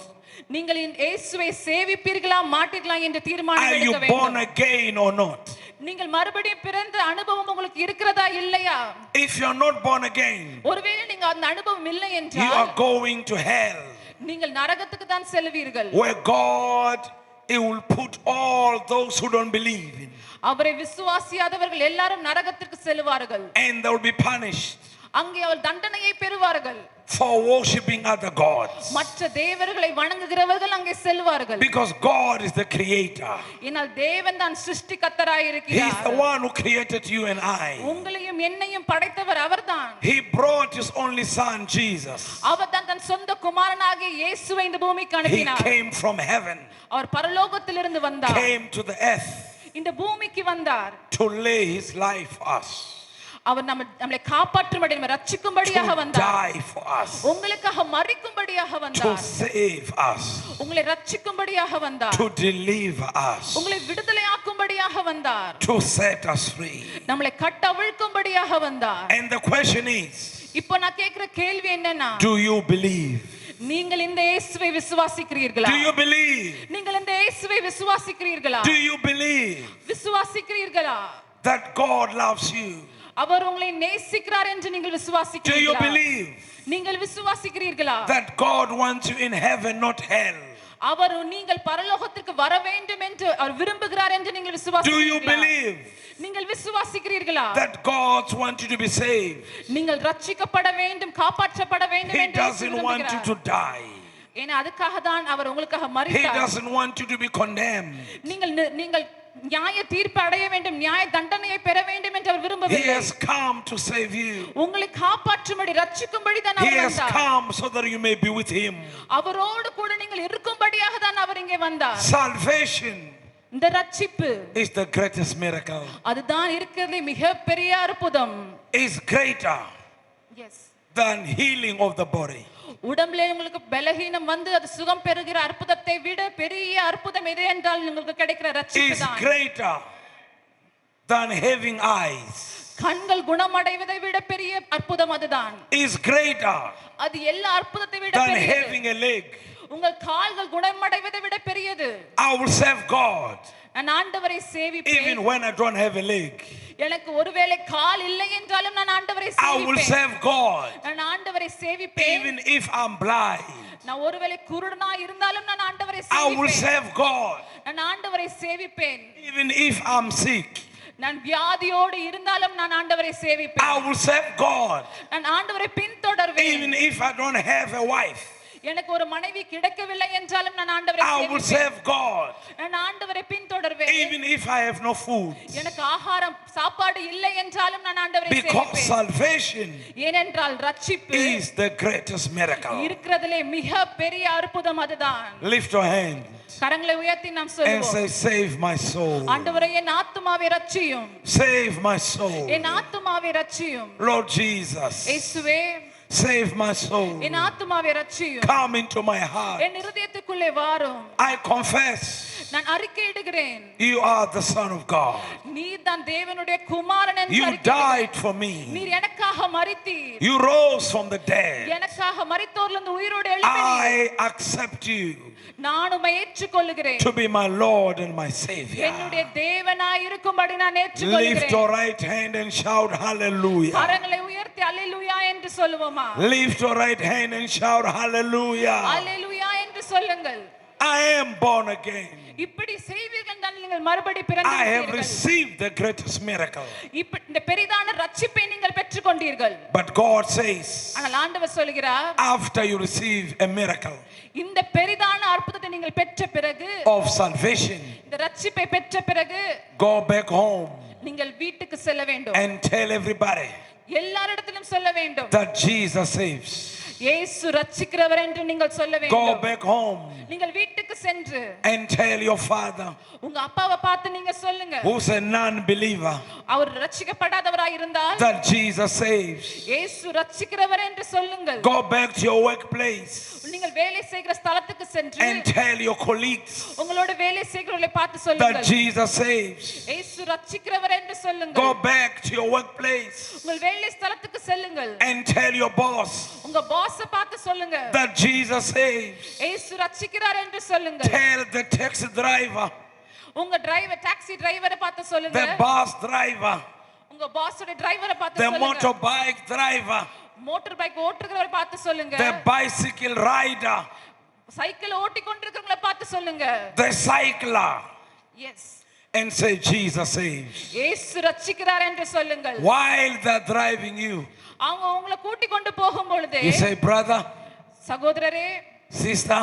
நீங்கள் இயேசுவை சேவிப்பீர்களா மாட்டீர்களா என்ற தீர்மானம் Are you எடுக்க born வேண்டும். again or not? நீங்கள் மறுபடியும் பிறந்த அனுபவம் உங்களுக்கு இருக்கிறதா இல்லையா? If you're not born again, ஒருவேளை நீங்க அந்த அனுபவம் இல்லை you என்றால் are going to hell, நீங்கள் நரகத்துக்கு தான் செல்வீர்கள். where God, He will put all those who don't believe in, அவரை விசுவாசியாதவர்கள் எல்லாரும் நரகத்திற்கு செல்வார்கள். and they will be punished அங்கே அவர் தண்டனையை பெறுவார்கள். for worshipping other gods, மற்ற தேவர்களை வணங்குகிறவர்கள் அங்கே செல்வார்கள். because God is the creator. ஏனால் தேவன் தான் சிருஷ்டிகர்த்தராய் He is இருக்கிறார். the one who created you and I. உங்களையும் என்னையும் படைத்தவர் அவர்தான். He brought His only son Jesus. அவர்தான் தன் சொந்த குமாரனாகிய இயேசுவை இந்த பூமிக்கு He அனுப்பினார். came from heaven, அவர் பரலோகத்திலிருந்து வந்தார், came to the earth இந்த பூமிக்கு வந்தார். to lay His life for us, அவர் நம்மை காப்பாற்றும்படி நம்மை ரட்சிக்கும்படியாக to வந்தார். die for us, உங்களுக்காக மரிக்கும்படியாக to வந்தார். save us, உங்களை ரட்சிக்கும்படியாக வந்தார். to deliver us, உங்களை விடுதலையாக்கும்படியாக வந்தார். to set us free. நம்மளை கட்டவிழ்க்கும்படியாக வந்தார். And the question is, இப்போ நான் கேக்குற கேள்வி என்னன்னா, do you believe? நீங்கள் இந்த இயேசுவை விசுவாசிக்கிறீர்களா? Do you believe? நீங்கள் இந்த இயேசுவை விசுவாசிக்கிறீர்களா? Do you believe விசுவாசிக்கிறீர்களா? that God loves you? அவர் உங்களை நேசிக்கிறார் என்று நீங்கள் Do you விசுவாசிக்கிறீர்களா? believe நீங்கள் விசுவாசிக்கிறீர்களா? that God wants you in heaven, not hell? அவர் நீங்கள் பரலோகத்திற்கு வர வேண்டும் என்று அவர் விரும்புகிறார் என்று நீங்கள் Do you விசுவாசிக்கிறீர்களா? believe நீங்கள் விசுவாசிக்கிறீர்களா? that God wants you to be saved? நீங்கள் ரட்சிக்கப்பட வேண்டும், காப்பாற்றப்பட வேண்டும் He என்று இயேசு doesn't want you விரும்புகிறார். to die. ஏன்னா அதுக்காக தான் அவர் உங்களுக்காக He மரித்தார். doesn't want you to be condemned. நீங்கள் நியாய தீர்ப்பு அடைய வேண்டும், நியாய தண்டனையை பெற வேண்டும் என்று அவர் He விரும்பவில்லை. has come to save you. உங்களை காப்பாற்றும்படி ரட்சிக்கும்படி தான் He அவர் has வந்தார். come so that you may be with Him. அவரோடு கூட நீங்கள் இருக்கும்படியாக தான் அவர் இங்கே வந்தார். Salvation இந்த ரட்சிப்பு is the greatest miracle. அதுதான் இருக்கிறதுல மிகப்பெரிய அற்புதம். Is greater yes, than healing of the body. உடம்புல உங்களுக்கு பலகீனம் வந்து அது சுகம் பெறுகிற அற்புதத்தை விட பெரிய அற்புதம் எது என்றால் உங்களுக்கு கிடைக்கிற ரட்சிப்பு Is தான். greater than having eyes. கண்கள் குணமடைவதை விட பெரிய அற்புதம் அதுதான். Is greater அது எல்லா அற்புதத்தை விட than பெரியது. having a leg. உங்கள் கால்கள் குணமடைவதை விட பெரியது. I will serve God நான் ஆண்டவரை சேவிப்பேன். even when I don't have a leg. எனக்கு ஒருவேளை கால் இல்லை என்றாலும் நான் ஆண்டவரை I will சேவிப்பேன். serve God நான் ஆண்டவரை சேவிப்பேன். even if I'm blind. நான் ஒருவேளை குருடனா இருந்தாலும் நான் ஆண்டவரை I will சேவிப்பேன். serve God நான் ஆண்டவரை சேவிப்பேன். even if I'm sick. நான் வியாதியோடு இருந்தாலும் நான் ஆண்டவரை I சேவிப்பேன். will serve God நான் ஆண்டவரை பின்தொடர்வேன். even if I don't have a wife. எனக்கு ஒரு மனைவி கிடைக்கவில்லை என்றாலும் நான் ஆண்டவரை I will சேவிப்பேன். serve God நான் ஆண்டவரை பின்தொடர்வேன். even if I have no food. எனக்கு ஆகாரம் சாப்பாடு இல்லை என்றாலும் நான் ஆண்டவரை Because சேவிப்பேன். salvation ஏனென்றால் ரட்சிப்பு is the greatest miracle. இருக்கிறதுலே மிக பெரிய அற்புதம் அதுதான். Lift your hand கரங்களை உயர்த்தி நாம் and சொல்லுவோம், say, save my soul. ஆண்டவரே என் ஆத்துமாவை ரட்சியும், Save my soul. என் ஆத்துமாவை ரட்சியும். Lord Jesus, இயேசுவே Save my soul. என் ஆத்துமாவை ரட்சியும். Come into my heart. என் இருதயத்துக்குள்ளே வாரும். I confess நான் அறிக்கையிடுகிறேன். you are the Son of God. நீர் தான் தேவனுடைய குமாரன் என்று You அறிக்கையிடுகிறேன். died for me. நீர் எனக்காக மரித்தீர். You rose from the dead. எனக்காக மரித்தோரிலிருந்து உயிரோடு எழும்பினீர். I accept you நான் உம்மை ஏற்றுக்கொள்கிறேன். to be my Lord and my Savior. என்னுடைய தேவனாய் இருக்கும்படி நான் Lift ஏற்றுக்கொள்கிறேன். your right hand and shout hallelujah. கரங்களை உயர்த்தி அல்லேலூயா என்று சொல்லுவோமா? Lift your right hand and shout hallelujah. அல்லேலூயா என்று சொல்லுங்கள். I am born again. இப்படி செய்வீர்கள் என்றால் நீங்கள் மறுபடி I have பிறந்தீர்கள். received the greatest miracle. இந்த பெரிதான ரட்சிப்பை நீங்கள் பெற்றுக்கொண்டீர்கள். But God says, ஆனால் ஆண்டவர் சொல்கிறார், after you receive a miracle இந்த பெரிதான அற்புதத்தை நீங்கள் பெற்ற பிறகு, of salvation, இந்த ரட்சிப்பை பெற்ற பிறகு go back home நீங்கள் வீட்டுக்கு செல்ல வேண்டும். and tell everybody எல்லாரிடத்திலும் சொல்ல வேண்டும், that Jesus saves. இயேசு ரட்சிக்கிறவர் என்று நீங்கள் சொல்ல Go வேண்டும். back home நீங்கள் வீட்டுக்கு சென்று and tell your father, உங்க அப்பாவை பார்த்து நீங்க சொல்லுங்க, who's a non-believer, அவர் ரட்சிக்கப்படாதவராய் இருந்தால் that Jesus saves. இயேசு ரட்சிக்கிறவர் என்று சொல்லுங்கள். Go back to your workplace நீங்கள் வேலை செய்கிற ஸ்தலத்துக்கு சென்று and tell your colleagues உங்களோட வேலை செய்கிறவர்களை பார்த்து that சொல்லுங்கள், Jesus saves. இயேசு ரட்சிக்கிறவர் என்று சொல்லுங்கள். Go back to your workplace உங்கள் வேலை ஸ்தலத்துக்கு செல்லுங்கள், and tell your boss உங்க பாஸ பார்த்து சொல்லுங்க, that Jesus saves. இயேசு ரட்சிக்கிறார் என்று சொல்லுங்கள். Tell the taxi driver, உங்க டிரைவர் டாக்ஸி டிரைவரை பார்த்து சொல்லுங்க, the bus driver, உங்க பாஸோட டிரைவரை பார்த்து the சொல்லுங்க, motorbike driver, மோட்டார் பைக் ஓட்டுறவரை பார்த்து சொல்லுங்க, the bicycle rider, சைக்கிள் ஓட்டி கொண்டிருக்கிறவங்களை பார்த்து சொல்லுங்க, the cycler, yes and say Jesus saves. இயேசு ரட்சிக்கிறார் என்று சொல்லுங்கள். While they're driving you, அவங்க உங்களை கூட்டி கொண்டு போகும் பொழுது, you say, brother, சகோதரரே sister,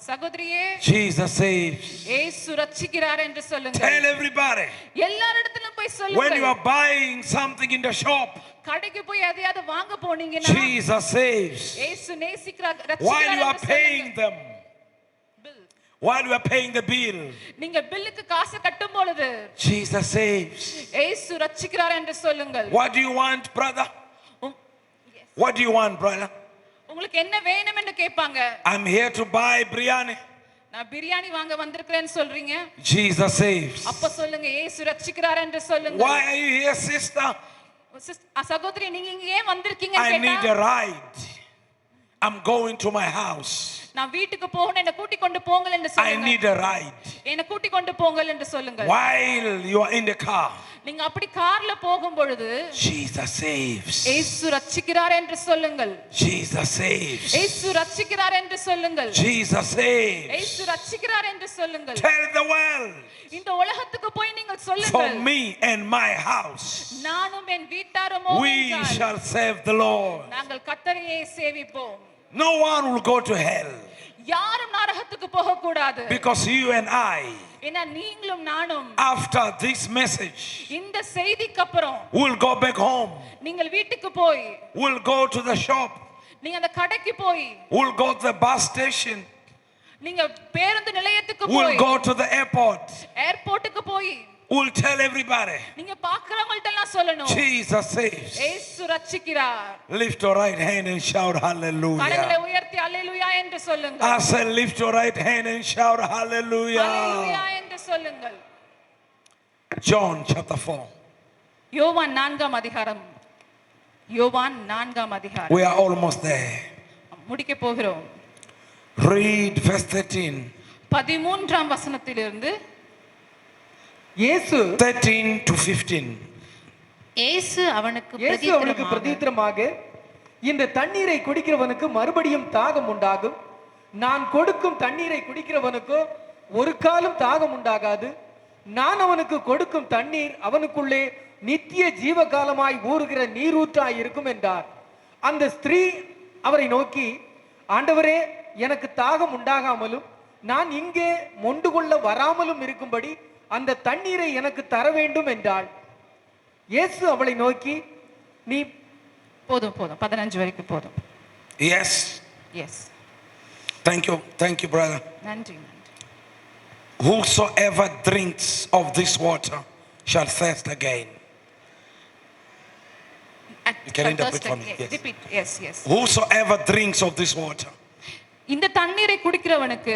சகோதரியே, Jesus saves. இயேசு ரட்சிக்கிறார் என்று சொல்லுங்க. Tell everybody. எல்லாரிடத்திலும் போய் When சொல்லுங்க. you are buying something in the shop, கடைக்கு போய் எதையாவது வாங்க போனீங்கன்னா, Jesus saves. இயேசு நேசிக்கிறார், While you ரட்சிக்கிறார் are என்று paying சொல்லுங்க. them, while you are paying the bill, நீங்க பில்லுக்கு காசு கட்டும் பொழுது, Jesus saves. இயேசு ரட்சிக்கிறார் என்று சொல்லுங்கள். What do you want, brother? உங்- What do you want, brother? உங்களுக்கு என்ன வேணும் என்று கேட்பாங்க. I'm here to buy biryani. நான் பிரியாணி வாங்க வந்திருக்கிறேன்னு சொல்றீங்க. Jesus saves. அப்ப சொல்லுங்க, இயேசு ரட்சிக்கிறார் என்று சொல்லுங்க. Why are you here, sister? சகோதரி, நீங்க இங்க ஏன் வந்திருக்கீங்க I need கேட்டா, a ride. I'm going to my house. நான் வீட்டுக்கு போகணும், என்ன கூட்டி கொண்டு போங்கள் என்று I சொல்லுங்க. need a ride. என்ன கூட்டி கொண்டு போங்கள் என்று சொல்லுங்க. While you are in the car, நீங்க அப்படி கார்ல போகும் பொழுது, Jesus saves. இயேசு ரட்சிக்கிறார் என்று சொல்லுங்கள். Jesus saves. இயேசு ரட்சிக்கிறார் என்று சொல்லுங்கள். Jesus saves. இயேசு ரட்சிக்கிறார் என்று சொல்லுங்கள். Tell the world, இந்த உலகத்துக்கு போய் நீங்கள் for சொல்லுங்கள், me and my house, நானும் என் வீட்டாருமோ we என்றால் shall serve the Lord. நாங்கள் கர்த்தரையே சேவிப்போம். No one will go to hell, யாரும் நரகத்துக்கு போக கூடாது. because you and I, ஏன்னா நீங்களும் நானும் after this message, இந்த செய்திக்கு அப்புறம் will go back home, நீங்கள் வீட்டுக்கு போய், will go to the shop, நீங்க அந்த கடைக்கு போய், will go to the bus station, நீங்க பேருந்து நிலையத்துக்கு will போய், go to the airport, ஏர்போர்ட்டுக்கு போய், will tell everybody, நீங்க பாக்குறவங்கள்ட்ட எல்லாம் சொல்லணும், Jesus saves. இயேசு ரட்சிக்கிறார். Lift your right hand and shout கரங்களை hallelujah. உயர்த்தி அல்லேலூயா என்று சொல்லுங்க. I said, lift your right hand and shout hallelujah hallelujah. என்று சொல்லுங்கள். John chapter 4. யோவான் 4ஆம் அதிகாரம். யோவான் 4ஆம் அதிகாரம். We are almost there. முடிக்க போகிறோம். Read verse 13. 13ஆம் வசனத்திலிருந்து இயேசு 13 to 15. இயேசு அவனுக்கு பிரதித்திரமாக, இந்த தண்ணீரை குடிக்கிறவனுக்கு மறுபடியும் தாகம் உண்டாகும். நான் கொடுக்கும் தண்ணீரை குடிக்கிறவனுக்கோ ஒரு காலம் தாகம் உண்டாகாது. நான் அவனுக்கு கொடுக்கும் தண்ணீர் அவனுக்குள்ளே நித்திய ஜீவகாலமாய் ஊறுகிற நீரூற்றாய் இருக்கும் என்றார். அந்த ஸ்திரீ அவரை நோக்கி, ஆண்டவரே, எனக்கு தாகம் உண்டாகாமலும் நான் இங்கே மொண்டு கொள்ள வராமலும் இருக்கும்படி அந்த தண்ணீரை எனக்கு தர வேண்டும் என்றாள். இயேசு அவளை நோக்கி, நீ போதும் 15 வரைக்கும் போதும். Yes. Yes, Thank you, brother. நன்றி. Whosoever drinks of this water shall thirst again. You can interpret for me. Yes. Repeat. Yes. Whosoever drinks of this water இந்த தண்ணீரை குடிக்கிறவனுக்கு,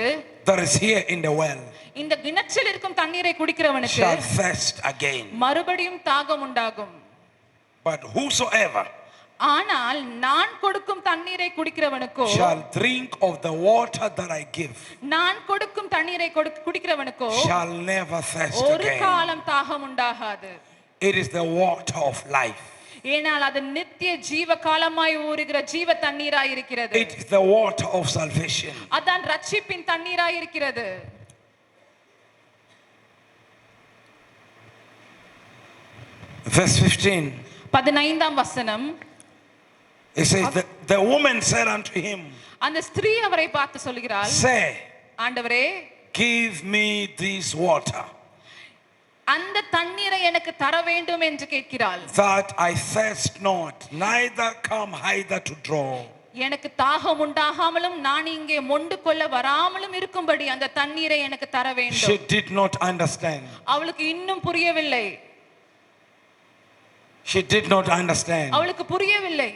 that is here in the well இந்த கிணற்றில் இருக்கும் தண்ணீரை குடிக்கிறவனுக்கு shall thirst again. மறுபடியும் தாகம் உண்டாகும். But whosoever ஆனால் நான் கொடுக்கும் தண்ணீரை குடிக்கிறவனுக்கோ, shall drink of the water that I give, நான் கொடுக்கும் தண்ணீரை குடிக்கிறவனுக்கோ shall never thirst ஒரு again. காலம் தாகம் உண்டாகாது. It is the water of life. ஏனால் அது நித்திய ஜீவ காலமாய் ஊறுகிற ஜீவ தண்ணீராய் இருக்கிறது. It is the water of salvation. அதான் ரட்சிப்பின் தண்ணீராய் இருக்கிறது. Verse 15. 15ஆம் வசனம். It says the woman said unto him, அந்த ஸ்திரீ அவரை பார்த்து சொல்கிறாள், say, ஆண்டவரே, give me this water, அந்த தண்ணீரை எனக்கு தர வேண்டும் என்று கேட்கிறாள். that I thirst not, neither come hither to draw. எனக்கு தாகம் உண்டாகாமலும் நான் இங்கே மொண்டு கொள்ள வராமலும் இருக்கும்படி அந்த தண்ணீரை எனக்கு தர She வேண்டும். did not understand. அவளுக்கு இன்னும் புரியவில்லை. She did not understand அவளுக்கு புரியவில்லை.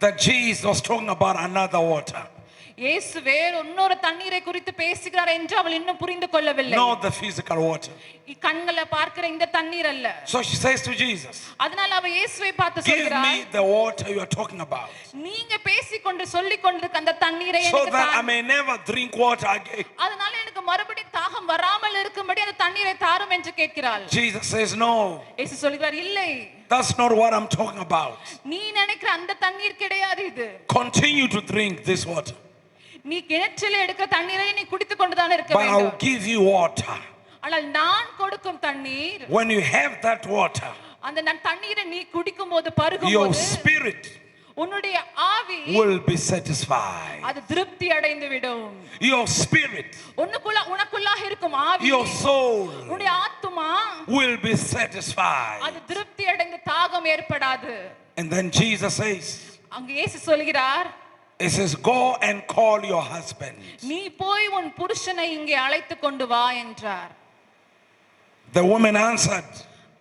that Jesus was talking about another water. இயேசு வேறு இன்னொரு தண்ணீரை குறித்து பேசுகிறார் என்று அவள் இன்னும் புரிந்து கொள்ளவில்லை. Not the physical water. கண்களை பார்க்கிற இந்த தண்ணீர் அல்ல. So she says to Jesus, அதனால அவ இயேசுவை பார்த்து give சொல்கிறார், me the water you are talking about, நீங்க பேசிக்கொண்டு சொல்லிக் கொண்டிருக்க அந்த தண்ணீரை so எனக்கு that I தாரும். may never drink water again. அதனால எனக்கு மறுபடியும் தாகம் வராமல் இருக்கும்படி அந்த தண்ணீரை தாரும் என்று கேட்கிறாள். Jesus says, no, இயேசு சொல்கிறார், இல்லை, that's not what I'm talking about. நீ நினைக்கிற அந்த தண்ணீர் கிடையாது இது. Continue to drink this water, நீ கிணற்றில் எடுக்கிற தண்ணீரை நீ குடித்துக் கொண்டுதான் இருக்க but I will வேண்டும். give you water. ஆனால் நான் கொடுக்கும் தண்ணீர், When you have that water, அந்த தண்ணீரை நீ குடிக்கும் போது, பருகும் your போது, spirit உன்னுடைய ஆவி will be satisfied. அது திருப்தி அடைந்து விடும். Your spirit, உனக்குள்ளாக இருக்கும் ஆவி, your soul உன்னுடைய ஆத்துமா will be satisfied. அது திருப்தி அடைந்து தாகம் ஏற்படாது. And then Jesus says, அங்க இயேசு சொல்கிறார், it says, go and call your husband. நீ போய் உன் புருஷனை இங்கே அழைத்து கொண்டு வா என்றார். The woman answered,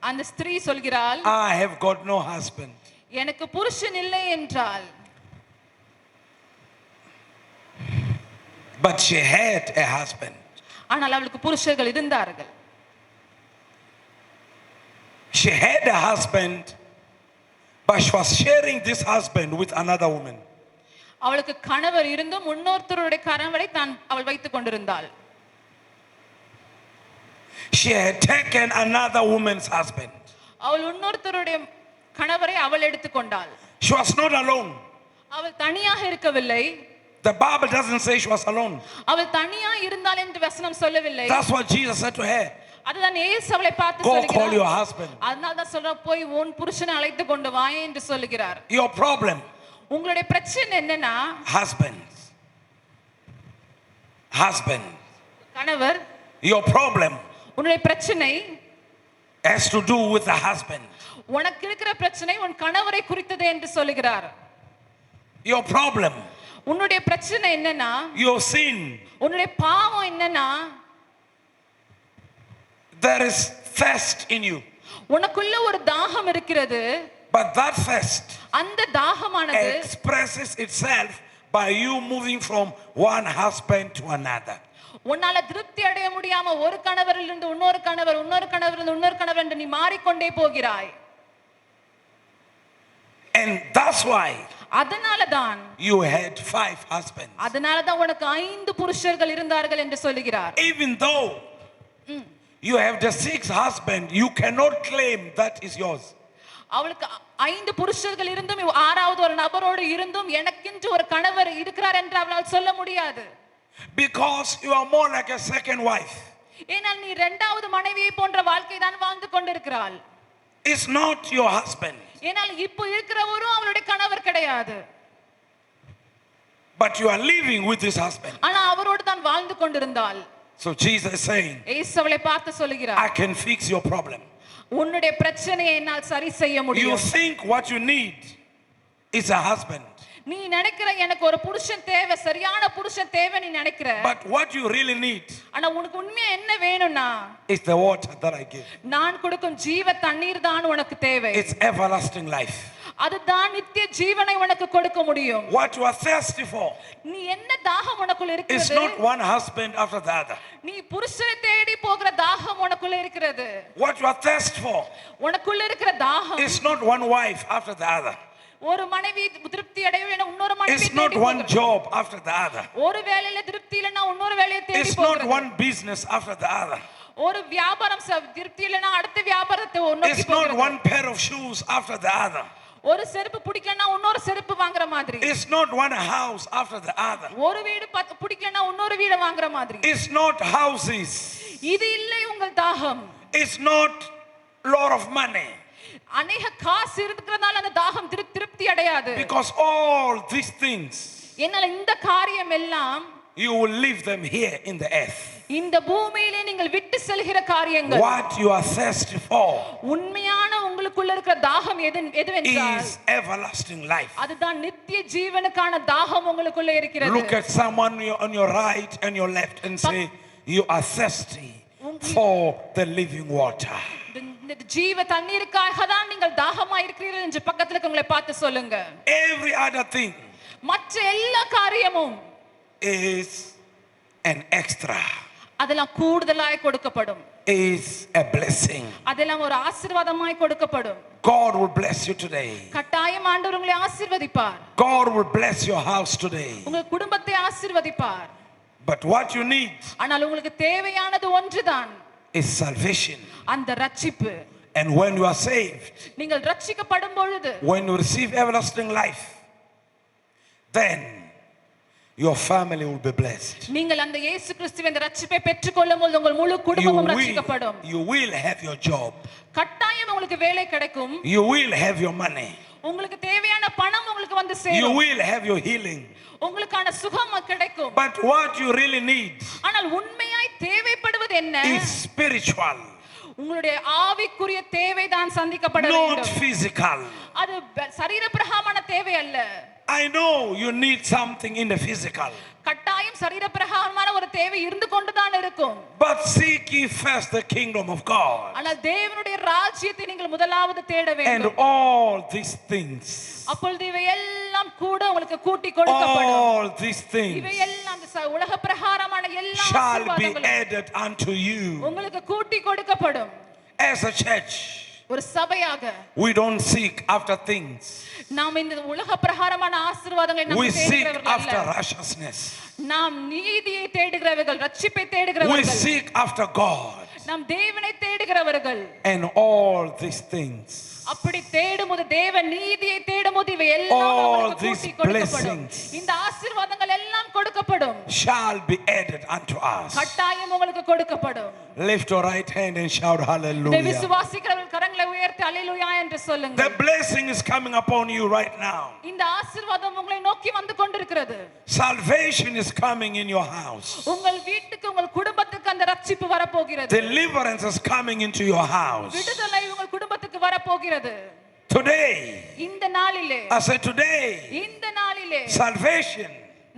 அந்த ஸ்திரீ சொல்கிறாள், I have got no husband. எனக்கு புருஷன் இல்லை என்றாள். But she had a husband. ஆனால் அவளுக்கு புருஷர்கள் இருந்தார்கள். She had a husband, but she was sharing this husband with another woman. அவளுக்கு கணவர் இருந்தும் இன்னொருத்தருடைய கணவரை அவள் வைத்துக் கொண்டிருந்தாள். She had taken another woman's husband. அவள் இன்னொருத்தருடைய கணவரை அவள் எடுத்துக்கொண்டாள். She was not alone. அவள் தனியாக இருக்கவில்லை. The Bible doesn't say she was alone. அவள் தனியா இருந்தாள் என்று வசனம் சொல்லவில்லை. That's what Jesus said to her. அதுதான் இயேசு அவளை பார்த்து Go சொல்கிறார், call your husband. அதனால தான் சொல்ற, போய் உன் புருஷனை அழைத்து கொண்டு வா என்று சொல்கிறார். Your problem, உங்களுடைய பிரச்சனை என்னன்னா, husband, கணவர். your problem உன்னுடைய பிரச்சனை has to do with the husband. உனக்கு இருக்கிற பிரச்சனை உன் கணவரை குறித்தது என்று சொல்கிறார். Your problem, உன்னுடைய பிரச்சனை என்னன்னா, your sin, உன்னுடைய பாவம் என்னன்னா, there is thirst in you. உனக்குள்ள ஒரு தாகம் இருக்கிறது. But that thirst அந்த தாகமானது expresses itself by you moving from one husband to another. உன்னால திருப்தி அடைய முடியாம ஒரு கணவரிலிருந்து இன்னொரு கணவர், இன்னொரு கணவரிலிருந்து இன்னொரு கணவர் என்று நீ மாறிக்கொண்டே போகிறாய். And that's why அதனால தான் you had 5 husbands. அதனால தான் உனக்கு 5 புருஷர்கள் இருந்தார்கள் என்று சொல்கிறார். Even though you have the 6th husband, you cannot claim that is yours. அவளுக்கு 5 புருஷர்கள் இருந்தும் 6வது ஒரு நபரோடு இருந்தும் எனக்கென்று ஒரு கணவர் இருக்கிறார் என்று அவளால் சொல்ல முடியாது. Because you are more like a second wife. ஏனால் நீ இரண்டாவது மனைவியை போன்ற வாழ்க்கை தான் வாழ்ந்து கொண்டிருக்கிறாள். It's not your husband. ஏனால் இப்போ இருக்கிறவரும் அவளுடைய கணவர் கிடையாது. But you are living with this husband. ஆனா அவரோடு தான் வாழ்ந்து கொண்டிருந்தாள். So Jesus is saying, இயேசு அவளை பார்த்து சொல்கிறார், I can fix your problem. உன்னுடைய பிரச்சனையை என்னால் சரி செய்ய You முடியும். think what you need is a husband. நீ நினைக்கிற எனக்கு ஒரு புருஷன் தேவை, சரியான புருஷன் தேவை நீ நினைக்கிற. But what you really need ஆனா உனக்கு உண்மையா என்ன வேணும்னா, is the water that I give. நான் கொடுக்கும் ஜீவ தண்ணீர் தான் உனக்கு தேவை. It's everlasting life. அதுதான் நித்திய ஜீவனை உனக்கு கொடுக்க முடியும். What you are thirsty for நீ என்ன தாகம் உனக்குள்ள is இருக்கிறது? not one husband after the other. நீ புருஷனை தேடி போகிற தாகம் உனக்குள்ள இருக்கிறது. What you are thirsty for உனக்குள்ள இருக்கிற தாகம் is not one wife after the other. ஒரு மனைவி திருப்தி அடையவில்லை இன்னொரு மனைவி It's not தேடி one போகிறது. job after the other. ஒரு வேலையில திருப்தி இல்லைன்னா இன்னொரு வேலையை தேடி It's not போகிறது. one business after the other. ஒரு வியாபாரம் திருப்தி இல்லைன்னா அடுத்த வியாபாரத்தை நோக்கி It's not போகிறது. one pair of shoes after the other. ஒரு செருப்பு பிடிக்கலன்னா இன்னொரு செருப்பு வாங்குற மாதிரி. It's not one house after the other. ஒரு வீடு பிடிக்கலன்னா இன்னொரு வீடு வாங்குற மாதிரி. It's not houses. இது இல்லை உங்கள் தாகம். It's not lot of money. அநேக காசு இருக்கிறதால அந்த தாகம் திருப்தி அடையாது. Because all these things என்னால இந்த காரியம் எல்லாம் you will leave them here in the earth. இந்த பூமியிலே நீங்கள் விட்டு செல்கிற காரியங்கள். What you are thirsty for உண்மையான உங்களுக்குள்ள இருக்கிற தாகம் எதுவென்றால் is everlasting life. அதுதான் நித்திய ஜீவனுக்கான தாகம் உங்களுக்குள்ள இருக்கிறது. Look at someone on your right and your left and say you are thirsty for the living water. இந்த ஜீவ தண்ணீருக்காக தான் நீங்கள் தாகமா இருக்கிறீர்கள் என்று பக்கத்துல இருக்கவங்களை பார்த்து சொல்லுங்க. Every other thing மற்ற எல்லா காரியமும் is an extra. அதெல்லாம் கூடுதலாய் கொடுக்கப்படும். Is a blessing. அதெல்லாம் ஒரு ஆசீர்வாதமாய் கொடுக்கப்படும். God will bless you today. கட்டாயம் ஆண்டவர் உங்களை ஆசீர்வதிப்பார். God will bless your house today. உங்கள் குடும்பத்தை ஆசீர்வதிப்பார். But what you need ஆனால் உங்களுக்கு தேவையானது ஒன்றுதான், is salvation. அந்த ரட்சிப்பு. And when you are saved, நீங்கள் ரட்சிக்கப்படும் பொழுது, when you receive everlasting life, then your family will be blessed. நீங்கள் அந்த இயேசு கிறிஸ்துவின் அந்த ரட்சிப்பை பெற்றுக்கொள்ளும்போது உங்கள் முழு குடும்பமும் ரட்சிக்கப்படும். You will have your job. கட்டாயம் உங்களுக்கு வேலை கிடைக்கும். You will have your money. உங்களுக்கு தேவையான பணம் உங்களுக்கு வந்து You சேரும். will have your healing. உங்களுக்கான சுகம் கிடைக்கும். But what you really need ஆனால் உண்மையாய் தேவைப்படுவது என்ன? is spiritual, உங்களுடைய ஆவிக்குரிய தேவைதான் சந்திக்கப்பட not வேண்டும். physical. அது சரீர பிரகாரமான தேவை அல்ல. I know you need something in the physical. கட்டாயம் சரீர பிரகாரமான ஒரு தேவை இருந்து கொண்டுதான் இருக்கும். But seek ye first the kingdom of God. ஆனால் தேவனுடைய ராஜ்யத்தை நீங்கள் முதலாவது தேட And வேண்டும். all these things, அப்பொழுது இவை எல்லாம் கூட உங்களுக்கு கூட்டி கொடுக்கப்படும். all these இவை things எல்லாம் இந்த உலக பிரகாரமான எல்லா shall be ஆசீர்வாதங்களும் added unto you. உங்களுக்கு கூட்டி கொடுக்கப்படும். As a church, ஒரு சபையாக we don't seek after things. நாம் இந்த உலக பிரகாரமான ஆசீர்வாதங்களை We நாம் seek தேடுகிறவர்கள் after அல்ல. righteousness. நாம் நீதியை தேடுகிறவர்கள், ரட்சிப்பை We தேடுகிறவர்கள். seek after God. நாம் தேவனை தேடுகிறவர்கள். And all these things, அப்படி தேடும்போது தேவ நீதியை தேடும்போது இவை எல்லாம் all உங்களுக்கு these கூட்டி கொடுக்கப்படும். blessings இந்த ஆசீர்வாதங்கள் எல்லாம் கொடுக்கப்படும். shall be added unto us. கட்டாயம் உங்களுக்கு கொடுக்கப்படும். Lift your right hand and shout இதை hallelujah. விசுவாசிக்கிறவர்கள் கரங்களை உயர்த்தி அல்லேலூயா என்று சொல்லுங்க. The blessing is coming upon you right now. இந்த ஆசீர்வாதம் உங்களை நோக்கி வந்து கொண்டிருக்கிறது. Salvation is coming in your house. உங்கள் வீட்டுக்கு, உங்கள் குடும்பத்துக்கு அந்த ரட்சிப்பு வரப்போகிறது. Deliverance is coming into your house. விடுதலை உங்கள் குடும்பத்துக்கு வரப்போகிறது. Today, இந்த நாளிலே, I said today, இந்த நாளிலே salvation,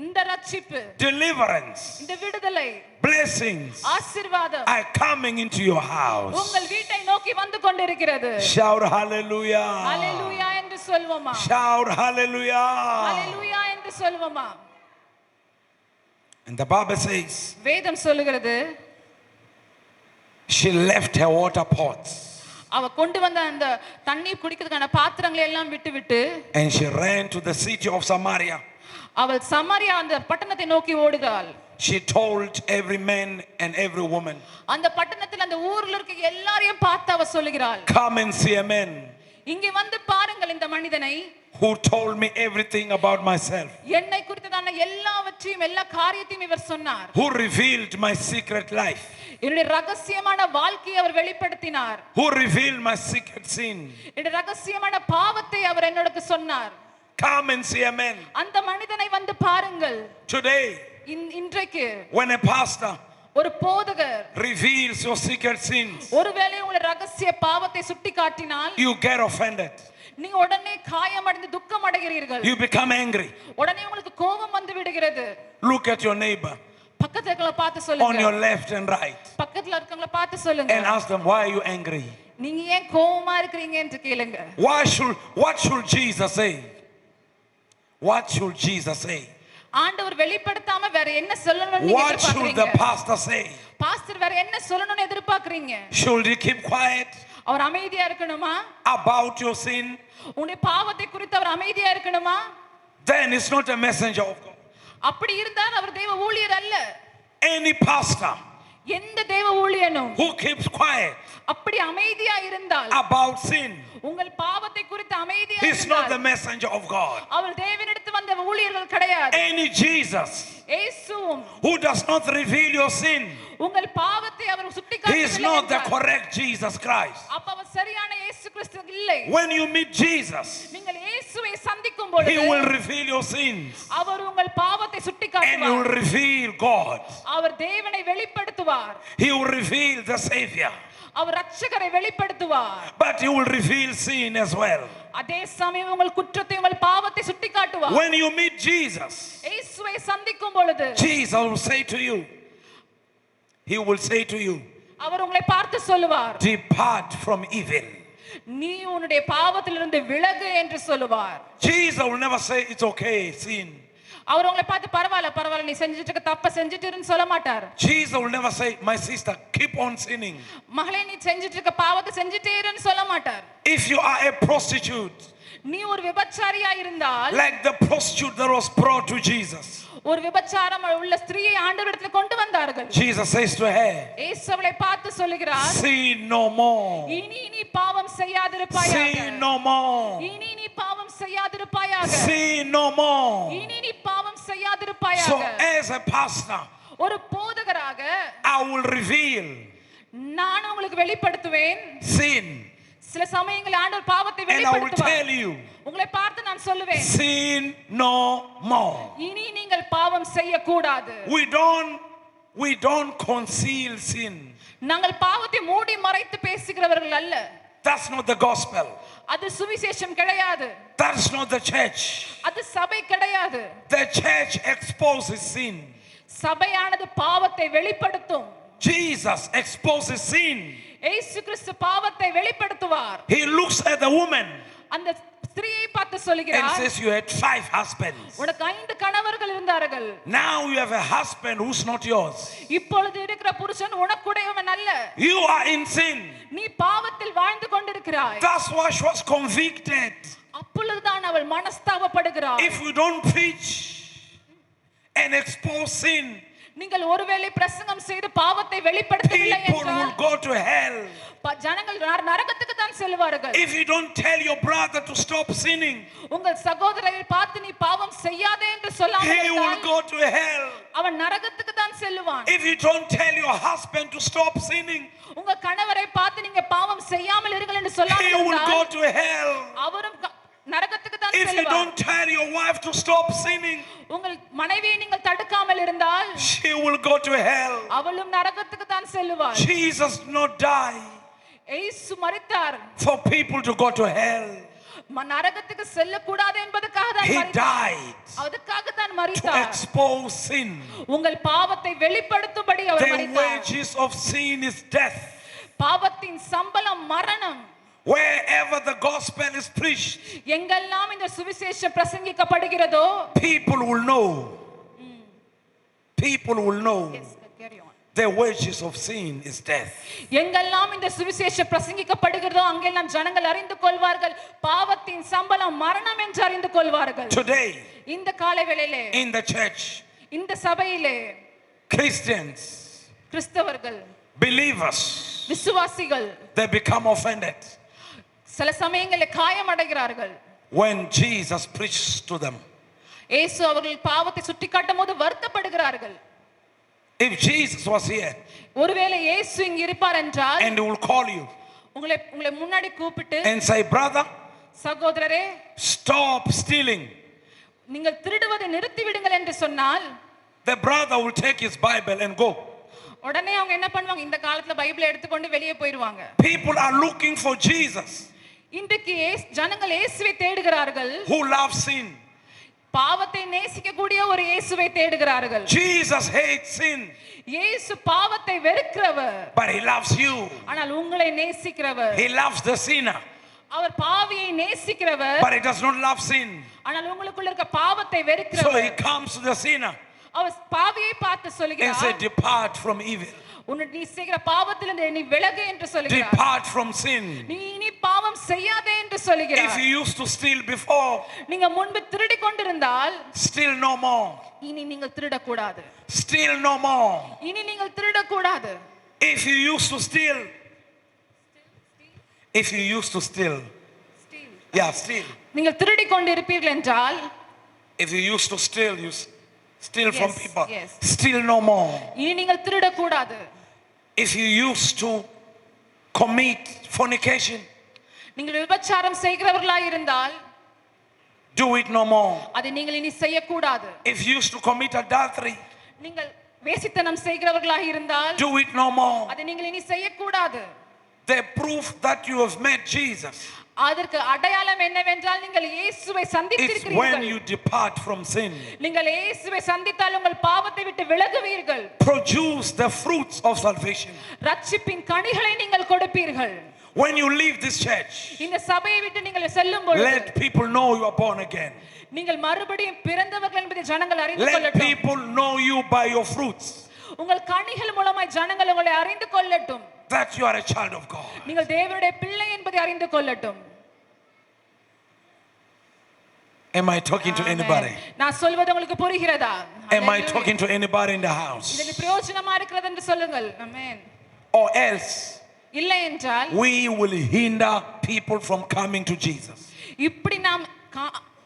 இந்த ரட்சிப்பு, deliverance, இந்த விடுதலை, blessings ஆசீர்வாதம் are coming into your house. உங்கள் வீட்டை நோக்கி வந்து கொண்டிருக்கிறது. Shout hallelujah. அல்லேலூயா என்று சொல்வோமா? Shout hallelujah. அல்லேலூயா என்று சொல்வோமா? And the Bible says வேதம் சொல்லுகிறது, she left her water pots அவ கொண்டு வந்த அந்த தண்ணீர் குடிக்கிறதுக்கான பாத்திரங்களை எல்லாம் விட்டுவிட்டு and she ran to the city of Samaria. அவள் சமாரியா அந்த பட்டணத்தை நோக்கி ஓடுகிறாள். She told every man and every woman, அந்த பட்டணத்தில் அந்த ஊர்ல இருக்க எல்லாரையும் பார்த்து அவ சொல்லுகிறாள், come and see a man இங்கே வந்து பாருங்கள் இந்த மனிதனை, who told me everything about myself, என்னை குறித்ததான எல்லாவற்றையும் எல்லா காரியத்தையும் இவர் சொன்னார். who revealed my secret life, என்னுடைய ரகசியமான வாழ்க்கையை அவர் வெளிப்படுத்தினார். who revealed my secret sin. என்னுடைய ரகசியமான பாவத்தை அவர் என்னோட சொன்னார். Come and see a man. அந்த மனிதனை வந்து பாருங்கள். Today, இன்றைக்கு when a pastor ஒரு போதகர் reveals your secret sins, ஒருவேளை உங்களுடைய ரகசிய பாவத்தை சுட்டி காட்டினால் you get offended. நீங்க உடனே காயமடைந்து துக்கம் அடைகிறீர்கள். You become angry. உடனே உங்களுக்கு கோபம் வந்து விடுகிறது. Look at your neighbor பக்கத்துல இருக்கவங்கள பார்த்து on சொல்லுங்க. your left and right பக்கத்துல இருக்கவங்கள பார்த்து சொல்லுங்க. and ask them, why are you angry? நீங்க ஏன் கோவமா இருக்கீங்க என்று கேளுங்க. What should Jesus say? What should Jesus say? ஆண்டவர் வெளிப்படுத்தாம வேற என்ன சொல்லணும்னு நீங்க What should the எதிர்பார்க்கறீங்க? pastor say? பாஸ்டர் வேற என்ன சொல்லணும்னு எதிர்பார்க்கறீங்க? Should he keep quiet அவர் அமைதியா இருக்கணுமா? about your sin? உன்னுடைய பாவத்தை குறித்து அவர் அமைதியா இருக்கணுமா? Then it's not a messenger of God. அப்படி இருந்தால் அவர் தேவ ஊழியர் அல்ல. Any pastor எந்த தேவ ஊழியனும் who keeps quiet அப்படி அமைதியா இருந்தால் about sin, உங்கள் பாவத்தை குறித்து அமைதியா he's not the இருந்தால் messenger of God. அவர் தேவனிடத்து வந்த ஊழியர்கள் கிடையாது. Any Jesus இயேசுவும் who does not reveal your sin, உங்கள் பாவத்தை அவர் he is சுட்டிக்காட்டவில்லை not the என்றால், correct Jesus Christ. அப்ப அவர் சரியான இயேசு கிறிஸ்து இல்லை. When you meet Jesus, நீங்கள் இயேசுவை சந்திக்கும் he பொழுது will reveal your sins அவர் உங்கள் பாவத்தை and he will சுட்டிக்காட்டுவார். reveal God. அவர் தேவனை வெளிப்படுத்துவார். He will reveal the Savior, அவர் இரட்சகரை வெளிப்படுத்துவார். but he will reveal sin as well. அதே சமயம் உங்கள் குற்றத்தை உங்கள் பாவத்தை சுட்டிக்காட்டுவார். When you meet Jesus, இயேசுவை சந்திக்கும் பொழுது Jesus will say to you, he will say to you, அவர் உங்களை பார்த்து சொல்லுவார், depart from evil. நீ உன்னுடைய பாவத்திலிருந்து விலகு என்று சொல்லுவார். Jesus will never say it's okay, sin. அவர் உங்களை பார்த்து பரவாயில்ல நீ செஞ்சுட்டு இருக்க தப்ப செஞ்சுட்டுன்னு சொல்ல மாட்டார். Jesus will never say, my sister, keep on sinning. மகளே நீ செஞ்சுட்டு இருக்க பாவத்தை செஞ்சுட்டே இருன்னு சொல்ல மாட்டார். If you are a prostitute, நீ ஒரு விபச்சாரியா இருந்தால் like the prostitute that was brought to Jesus, ஒரு விபச்சாரம் உள்ள ஸ்திரீயை ஆண்டவரிடத்துல கொண்டு வந்தார்கள். Jesus says to her, இயேசு அவளை பார்த்து சொல்லுகிறார், sin no more. இனி நீ பாவம் செய்யாதிருப்பாயாக. Sin no more. இனி நீ பாவம் செய்யாதிருப்பாயாக. Sin no more. இனி நீ பாவம் செய்யாதிருப்பாயாக. So as a pastor, ஒரு போதகராக I will reveal நான் உங்களுக்கு வெளிப்படுத்துவேன். sin, சில சமயங்களில் ஆண்டவர் பாவத்தை and I will வெளிப்படுத்துவார். tell you, உங்களை பார்த்து நான் சொல்லுவேன், sin no more. இனி நீங்கள் பாவம் செய்யக்கூடாது. We don't conceal sin. நாங்கள் பாவத்தை மூடி மறைத்து பேசுகிறவர்கள் அல்ல. That's not the gospel. அது சுவிசேஷம் கிடையாது. That's not the church. அது சபை கிடையாது. The church exposes sin. சபையானது பாவத்தை வெளிப்படுத்தும். Jesus exposes sin. இயேசு கிறிஸ்து பாவத்தை வெளிப்படுத்துவார். He looks at the woman அந்த ஸ்திரீயை பார்த்து and சொல்கிறார், says, you had 5 husbands. உனக்கு 5 கணவர்கள் இருந்தார்கள். Now you have a husband who's not yours. இப்பொழுது இருக்கிற புருஷன் உனக்குடையவன் அல்ல. You are in sin. நீ பாவத்தில் வாழ்ந்து கொண்டிருக்கிறாய். That's why she was convicted. அப்பொழுதுதான் அவள் மனஸ்தாபப்படுகிறாள். If you don't preach and expose sin, நீங்கள் ஒருவேளை பிரசங்கம் செய்து பாவத்தை வெளிப்படுத்தவில்லை people என்றால் will go to hell. ஜனங்கள் நரகத்துக்கு தான் செல்வார்கள். If you don't tell your brother to stop sinning, உங்கள் சகோதரரை பார்த்து நீ பாவம் செய்யாதே என்று சொல்லாமல் he will இருந்தால் go to hell. அவன் நரகத்துக்கு தான் செல்வான். If you don't tell your husband to stop sinning, உங்க கணவரை பார்த்து நீங்க பாவம் செய்யாமல் இருங்கள் என்று he சொல்லாமல் will go இருந்தால் to hell. அவரும் நரகத்துக்கு தான் If you செல்வார். don't tell your wife to stop sinning, உங்கள் மனைவியை நீங்கள் தடுக்காமல் இருந்தால் she will go to hell. அவளும் நரகத்துக்கு தான் செல்வாள். Jesus did not die இயேசு மரித்தார் for people to go to hell. நரகத்துக்கு செல்லக்கூடாது என்பதற்காக தான் He மரித்தார். died அதுக்காக தான் to மரித்தார். expose sin. உங்கள் பாவத்தை வெளிப்படுத்தும்படி அவர் The மரித்தார். wages of sin is death. பாவத்தின் சம்பளம் மரணம். Wherever the gospel is preached, எங்கெல்லாம் இந்த சுவிசேஷம் பிரசங்கிக்கப்படுகிறதோ people will know. People will know the wages of sin is death. எங்கெல்லாம் இந்த சுவிசேஷம் பிரசங்கிக்கப்படுகிறதோ அங்கெல்லாம் ஜனங்கள் அறிந்து கொள்வார்கள் பாவத்தின் சம்பளம் மரணம் என்று அறிந்து கொள்வார்கள். Today, இந்த காலை வேளையிலே in the church, இந்த சபையிலே Christians, கிறிஸ்தவர்கள், believers, விசுவாசிகள் they become offended சில சமயங்களில் காயமடைகிறார்கள். when Jesus preaches to them. இயேசு அவர்கள் பாவத்தை சுட்டிக்காட்டும் போது வருத்தப்படுகிறார்கள். If Jesus was here ஒருவேளை இயேசு இங்க இருப்பார் என்றால் and he will call you உங்களை முன்னாடி கூப்பிட்டு and say, brother, சகோதரரே stop stealing, நீங்கள் திருடுவதை நிறுத்தி விடுங்கள் என்று சொன்னால் the brother will take his Bible and go. உடனே அவங்க என்ன பண்ணுவாங்க, இந்த காலத்துல பைபிளை எடுத்துக்கொண்டு வெளியே போயிடுவாங்க. People are looking for Jesus இன்றைக்கு ஜனங்கள் இயேசுவை தேடுகிறார்கள் who love sin. பாவத்தை நேசிக்கக்கூடிய ஒரு இயேசுவை தேடுகிறார்கள். Jesus hates sin, இயேசு பாவத்தை வெறுக்கிறவர், but he loves you. ஆனால் உங்களை நேசிக்கிறவர். He loves the sinner, அவர் பாவியை நேசிக்கிறவர், but he does not love sin. ஆனால் உங்களுக்குள்ள இருக்க பாவத்தை So he வெறுக்கிறவர். comes to the sinner அவர் பாவியை பார்த்து and சொல்கிறார், said, depart from evil, நீ செய்கிற பாவத்திலிருந்து நீ விலகு என்று சொல்கிறார். depart from sin. நீ இனி பாவம் செய்யாதே என்று சொல்கிறார். If you used to steal before, நீங்க முன்பு திருடி கொண்டிருந்தால் steal no more. இனி நீங்கள் திருடக்கூடாது. Steal no more. இனி நீங்கள் திருடக்கூடாது. If you used to steal, if you used to steal, yeah, steal. நீங்கள் திருடி கொண்டிருப்பீர்கள் என்றால், If you used to steal, you steal from Yes, people. yes. Steal no more. இனி நீங்கள் திருடக்கூடாது. If you used to commit fornication, நீங்கள் விபச்சாரம் செய்கிறவர்களாய் இருந்தால் do it no more. அதை நீங்கள் இனி செய்யக்கூடாது. If you used to commit adultery, நீங்கள் வேசித்தனம் செய்கிறவர்களாய் இருந்தால் do it no more. அதை நீங்கள் இனி செய்யக்கூடாது. The proof that you have met Jesus, அதற்கு அடையாளம் என்னவென்றால் நீங்கள் இயேசுவை it's சந்தித்திருக்கிறீர்கள். when you depart from sin. நீங்கள் இயேசுவை சந்தித்தால் உங்கள் பாவத்தை விட்டு விலகுவீர்கள். Produce the fruits of salvation. ரட்சிப்பின் கனிகளை நீங்கள் கொடுப்பீர்கள். When you leave this church, இந்த சபையை விட்டு நீங்கள் செல்லும் பொழுது let people know you are born again. நீங்கள் மறுபடியும் பிறந்தவர்கள் என்பதை ஜனங்கள் அறிந்து Let கொள்ளட்டும். people know you by your fruits, உங்கள் கனிகள் மூலமாய் ஜனங்கள் உங்களை அறிந்து கொள்ளட்டும். that you are a child of God. நீங்கள் தேவனுடைய பிள்ளை என்பதை அறிந்து கொள்ளட்டும். Am I talking to anybody? நான் சொல்வது உங்களுக்கு புரிகிறதா? Am I talking to anybody in the house? இது பிரயோஜனமா இருக்கிறது என்று சொல்லுங்கள். ஆமென். Or else இல்லை என்றால் we will hinder people from coming to Jesus. இப்படி நாம்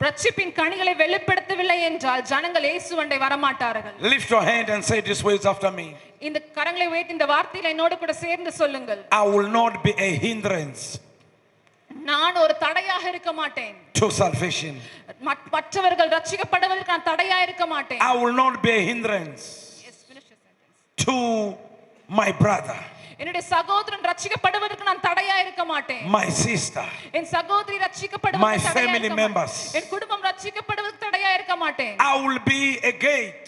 ரட்சிப்பின் கனிகளை வெளிப்படுத்தவில்லை என்றால் ஜனங்கள் இயேசுவண்டை வரமாட்டார்கள். Lift your hand and say these words after me. இந்த கரங்களை உயர்த்தி இந்த வார்த்தைகளை என்னோடு கூட சேர்ந்து சொல்லுங்கள். I will not be a hindrance நான் ஒரு தடையாக இருக்க மாட்டேன். to salvation. மற்றவர்கள் ரட்சிக்கப்படுவதற்கு நான் தடையாக இருக்க மாட்டேன். I will not be a hindrance to my brother, என்னுடைய சகோதரன் ரட்சிக்கப்படுவதற்கு நான் தடையா இருக்க மாட்டேன். my sister, என் சகோதரி ரட்சிக்கப்படுவதற்கு my தடையா family இருக்க members. மாட்டேன். என் குடும்பம் ரட்சிக்கப்படுவதற்கு தடையா இருக்க மாட்டேன். I will be a gate.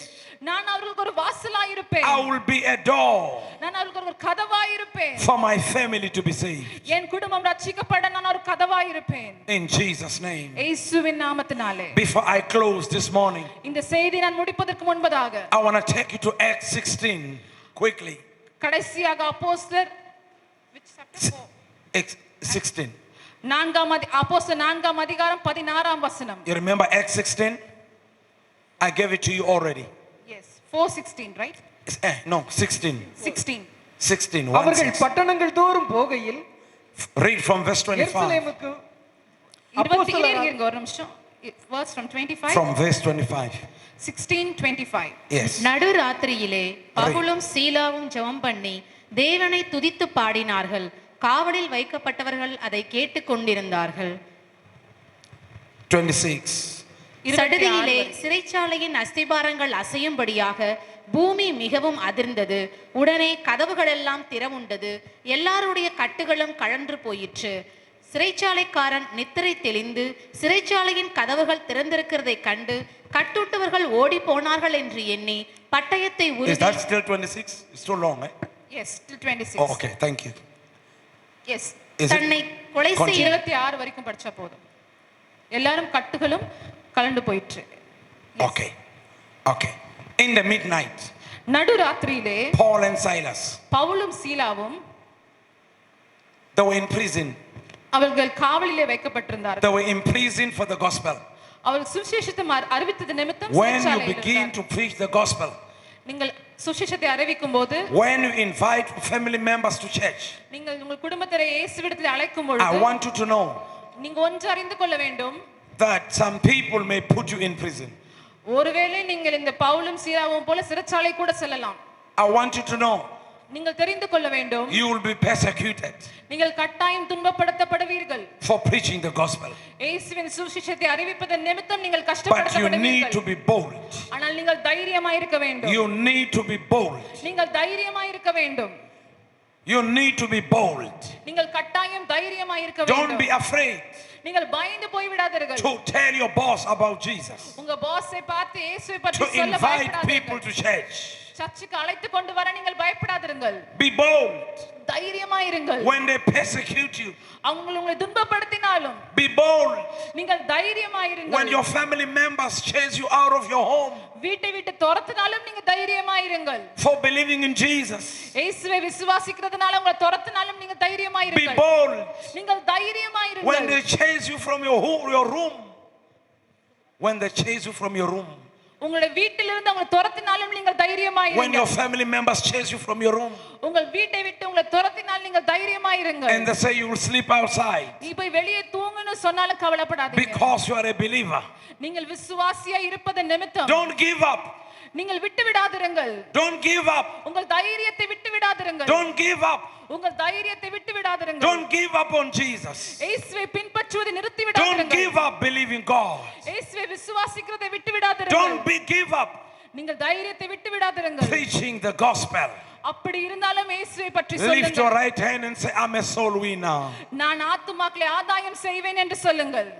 நான் அவர்களுக்கு ஒரு வாசலா இருப்பேன். I will be a door நான் அவர்களுக்கு ஒரு கதவா இருப்பேன். for my family to be saved. என் குடும்பம் ரட்சிக்கப்பட நான் ஒரு கதவா இருப்பேன். In Jesus' name. இயேசுவின் நாமத்தினாலே. Before I close this morning, இந்த செய்தி நான் முடிப்பதற்கு முன்பதாக I want to take you to Acts 16 quickly. கடைசியாக அப்போஸ்தலர் Acts 16. அப்போஸ்தலர் 4ஆம் அதிகாரம் 16ஆம் வசனம். You remember Acts 16? I gave it to you already. Yes, 4:16, right? No, 16. 16. 16. அவர்கள் பட்டணங்கள் தோறும் போகையில் Read from verse 25. எருசலேமுக்கு 25 இருங்க ஒரு நிமிஷம். Verse from 25. From verse 25. 16:25. Yes. நடுராத்திரியிலே பவுலும் சீலாவும் ஜெபம் பண்ணி தேவனை துதித்து பாடினார்கள். காவலில் வைக்கப்பட்டவர்கள் அதை கேட்டுக் கொண்டிருந்தார்கள். 26. சடுதியிலே சிறைச்சாலையின் அஸ்திபாரங்கள் அசையும்படியாக பூமி மிகவும் அதிர்ந்தது. உடனே கதவுகள் எல்லாம் திறவுண்டது. எல்லாருடைய கட்டுகளும் கழன்று போயிற்று. சிறைச்சாலைக்காரன் நித்திரை தெளிந்து சிறைச்சாலையின் கதவுகள் திறந்திருக்கிறதை கண்டு கட்டுட்டவர்கள் ஓடி போனார்கள் என்று எண்ணி பட்டயத்தை Is உருவி that still 26? It's too long, eh? Yes, till 26. Oh, okay, thank you. Yes. Is it? தன்னை கொலை செய்ய 26 வரைக்கும் படிச்சா போதும். எல்லாரும் கட்டுகளும் கலண்டு போயிற்று. Okay. Okay. In the midnight, நடுராத்திரியிலே Paul and Silas, பவுலும் சீலாவும் they were in prison. அவர்கள் காவலிலே வைக்கப்பட்டிருந்தார்கள். They were in prison for the gospel. அவர்கள் சுவிசேஷத்தை அறிவித்தது நிமித்தம் When you சிறைச்சாலையில் begin இருந்தார்கள். to preach the gospel, நீங்கள் சுவிசேஷத்தை அறிவிக்கும் போது when you invite family members to church, நீங்கள் உங்கள் குடும்பத்திலே இயேசுவிடத்தில் அழைக்கும் I பொழுது want you to know நீங்க ஒன்று அறிந்து கொள்ள வேண்டும். that some people may put you in prison. ஒருவேளை நீங்கள் இந்த பவுலும் சீலாவும் போல சிறைச்சாலை கூட செல்லலாம். I want you to know நீங்கள் தெரிந்து கொள்ள வேண்டும். you will be persecuted நீங்கள் கட்டாயம் துன்பப்படுத்தப்படுவீர்கள். for preaching the gospel. இயேசுவின் சுவிசேஷத்தை அறிவிப்பதன் நிமித்தம் நீங்கள் But you need to கஷ்டப்படுத்தப்படுவீர்கள். be bold. ஆனால் நீங்கள் தைரியமாய் இருக்க வேண்டும். You need to be bold. நீங்கள் தைரியமாய் இருக்க வேண்டும். You need to be bold. நீங்கள் கட்டாயம் தைரியமாய் இருக்க Don't வேண்டும். be afraid. நீங்கள் பயந்து போய் விடாதீர்கள். to tell your boss about Jesus, உங்க பாஸை பார்த்து இயேசுவை பற்றி to சொல்ல invite people பயப்படாதீர்கள். to church. சர்ச்சுக்கு அழைத்து கொண்டு வர நீங்கள் பயப்படாதீர்கள். Be bold தைரியமாயிருங்கள். when they persecute you. அவங்க உங்களை துன்பப்படுத்தினாலும் Be bold நீங்கள் when தைரியமாயிருங்கள். your family members chase you out of your home வீட்டை விட்டு துரத்தினாலும் நீங்க தைரியமாயிருங்கள். for believing in Jesus. இயேசுவை விசுவாசிக்கிறதுனால உங்களை துரத்தினாலும் நீங்க Be தைரியமாயிருங்கள். bold நீங்கள் when தைரியமாயிருங்கள். they chase you from your room. When they chase you from your room. உங்களுடைய வீட்டிலிருந்து உங்களை துரத்தினாலும் நீங்கள் When your தைரியமாயிருங்கள். family members chase you from your room உங்கள் வீட்டை விட்டு உங்களை துரத்தினால் நீங்கள் தைரியமாயிருங்கள். and they say you will sleep outside நீ போய் வெளியே தூங்குன்னு சொன்னாலும் கவலைப்படாதீங்க. because you are a believer. நீங்கள் விசுவாசியா இருப்பது நிமித்தம் Don't give up. நீங்கள் விட்டு விடாதிருங்கள். Don't give up. உங்கள் தைரியத்தை விட்டு விடாதிருங்கள். Don't give up. உங்கள் தைரியத்தை விட்டு விடாதிருங்கள். Don't give up on Jesus. இயேசுவை பின்பற்றுவதை நிறுத்தி Don't விடாதிருங்கள். give up believing God. இயேசுவை விசுவாசிக்கிறதை விட்டு விடாதிருங்கள். Don't give up நீங்கள் தைரியத்தை விட்டு விடாதிருங்கள். preaching the gospel. அப்படி இருந்தாலும் இயேசுவை பற்றி Lift your சொல்லுங்கள். right hand and say, I'm a soul winner. நான் ஆத்துமாக்களை ஆதாயம் செய்வேன் என்று சொல்லுங்கள்.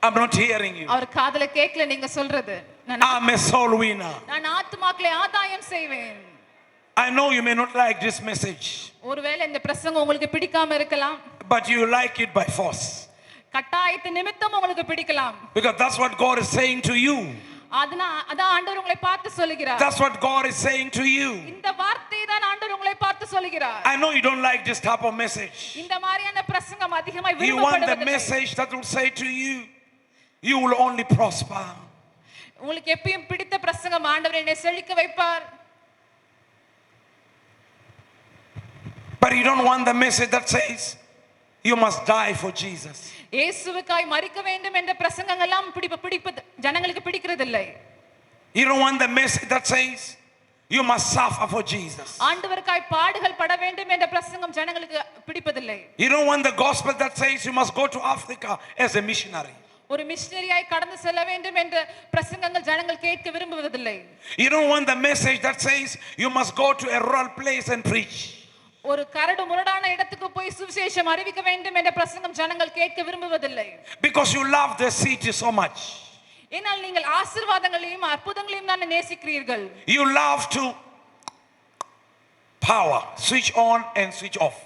I'm not hearing you. அவர் காதுல கேட்கல நீங்க சொல்றது. I'm a soul winner. நான் ஆத்துமாக்களை ஆதாயம் செய்வேன். I know you may not like this message, ஒருவேளை இந்த பிரசங்கம் உங்களுக்கு பிடிக்காம இருக்கலாம். but you like it by force. கட்டாயத்து நிமித்தம் உங்களுக்கு பிடிக்கலாம். Because that's what God is saying to you. அதான் ஆண்டவர் உங்களை பார்த்து சொல்லுகிறார். That's what God is saying to you. இந்த வார்த்தை தான் ஆண்டவர் உங்களை பார்த்து சொல்லுகிறார். I know you don't like this type of message. இந்த மாதிரியான பிரசங்கம் அதிகமாக You want the விரும்பப்படுவதில்லை. message that will say to you, you will only prosper. உங்களுக்கு எப்பயும் பிடித்த பிரசங்கம் ஆண்டவர் என்னை செழிக்க வைப்பார். But you don't want the message that says you must die for Jesus. இயேசுவுக்காய் மரிக்க வேண்டும் என்ற பிரசங்கங்கள் எல்லாம் பிடிப்பது ஜனங்களுக்கு பிடிக்கிறது இல்லை. You don't want the message that says you must suffer for Jesus. ஆண்டவருக்காய் பாடுகள் பட வேண்டும் என்ற பிரசங்கம் ஜனங்களுக்கு பிடிப்பதில்லை. You don't want the gospel that says you must go to Africa as a missionary. ஒரு மிஷனரியாய் கடந்து செல்ல வேண்டும் என்ற பிரசங்கங்கள் ஜனங்கள் கேட்க விரும்புவதில்லை. You don't want the message that says you must go to a rural place and preach. ஒரு கரடு முரடான இடத்துக்கு போய் சுவிசேஷம் அறிவிக்க வேண்டும் என்ற பிரசங்கம் ஜனங்கள் கேட்க விரும்புவதில்லை. Because you love the city so much. ஏனால் நீங்கள் ஆசீர்வாதங்களையும் அற்புதங்களையும் தான் நேசிக்கிறீர்கள். You love to power, switch on and switch off.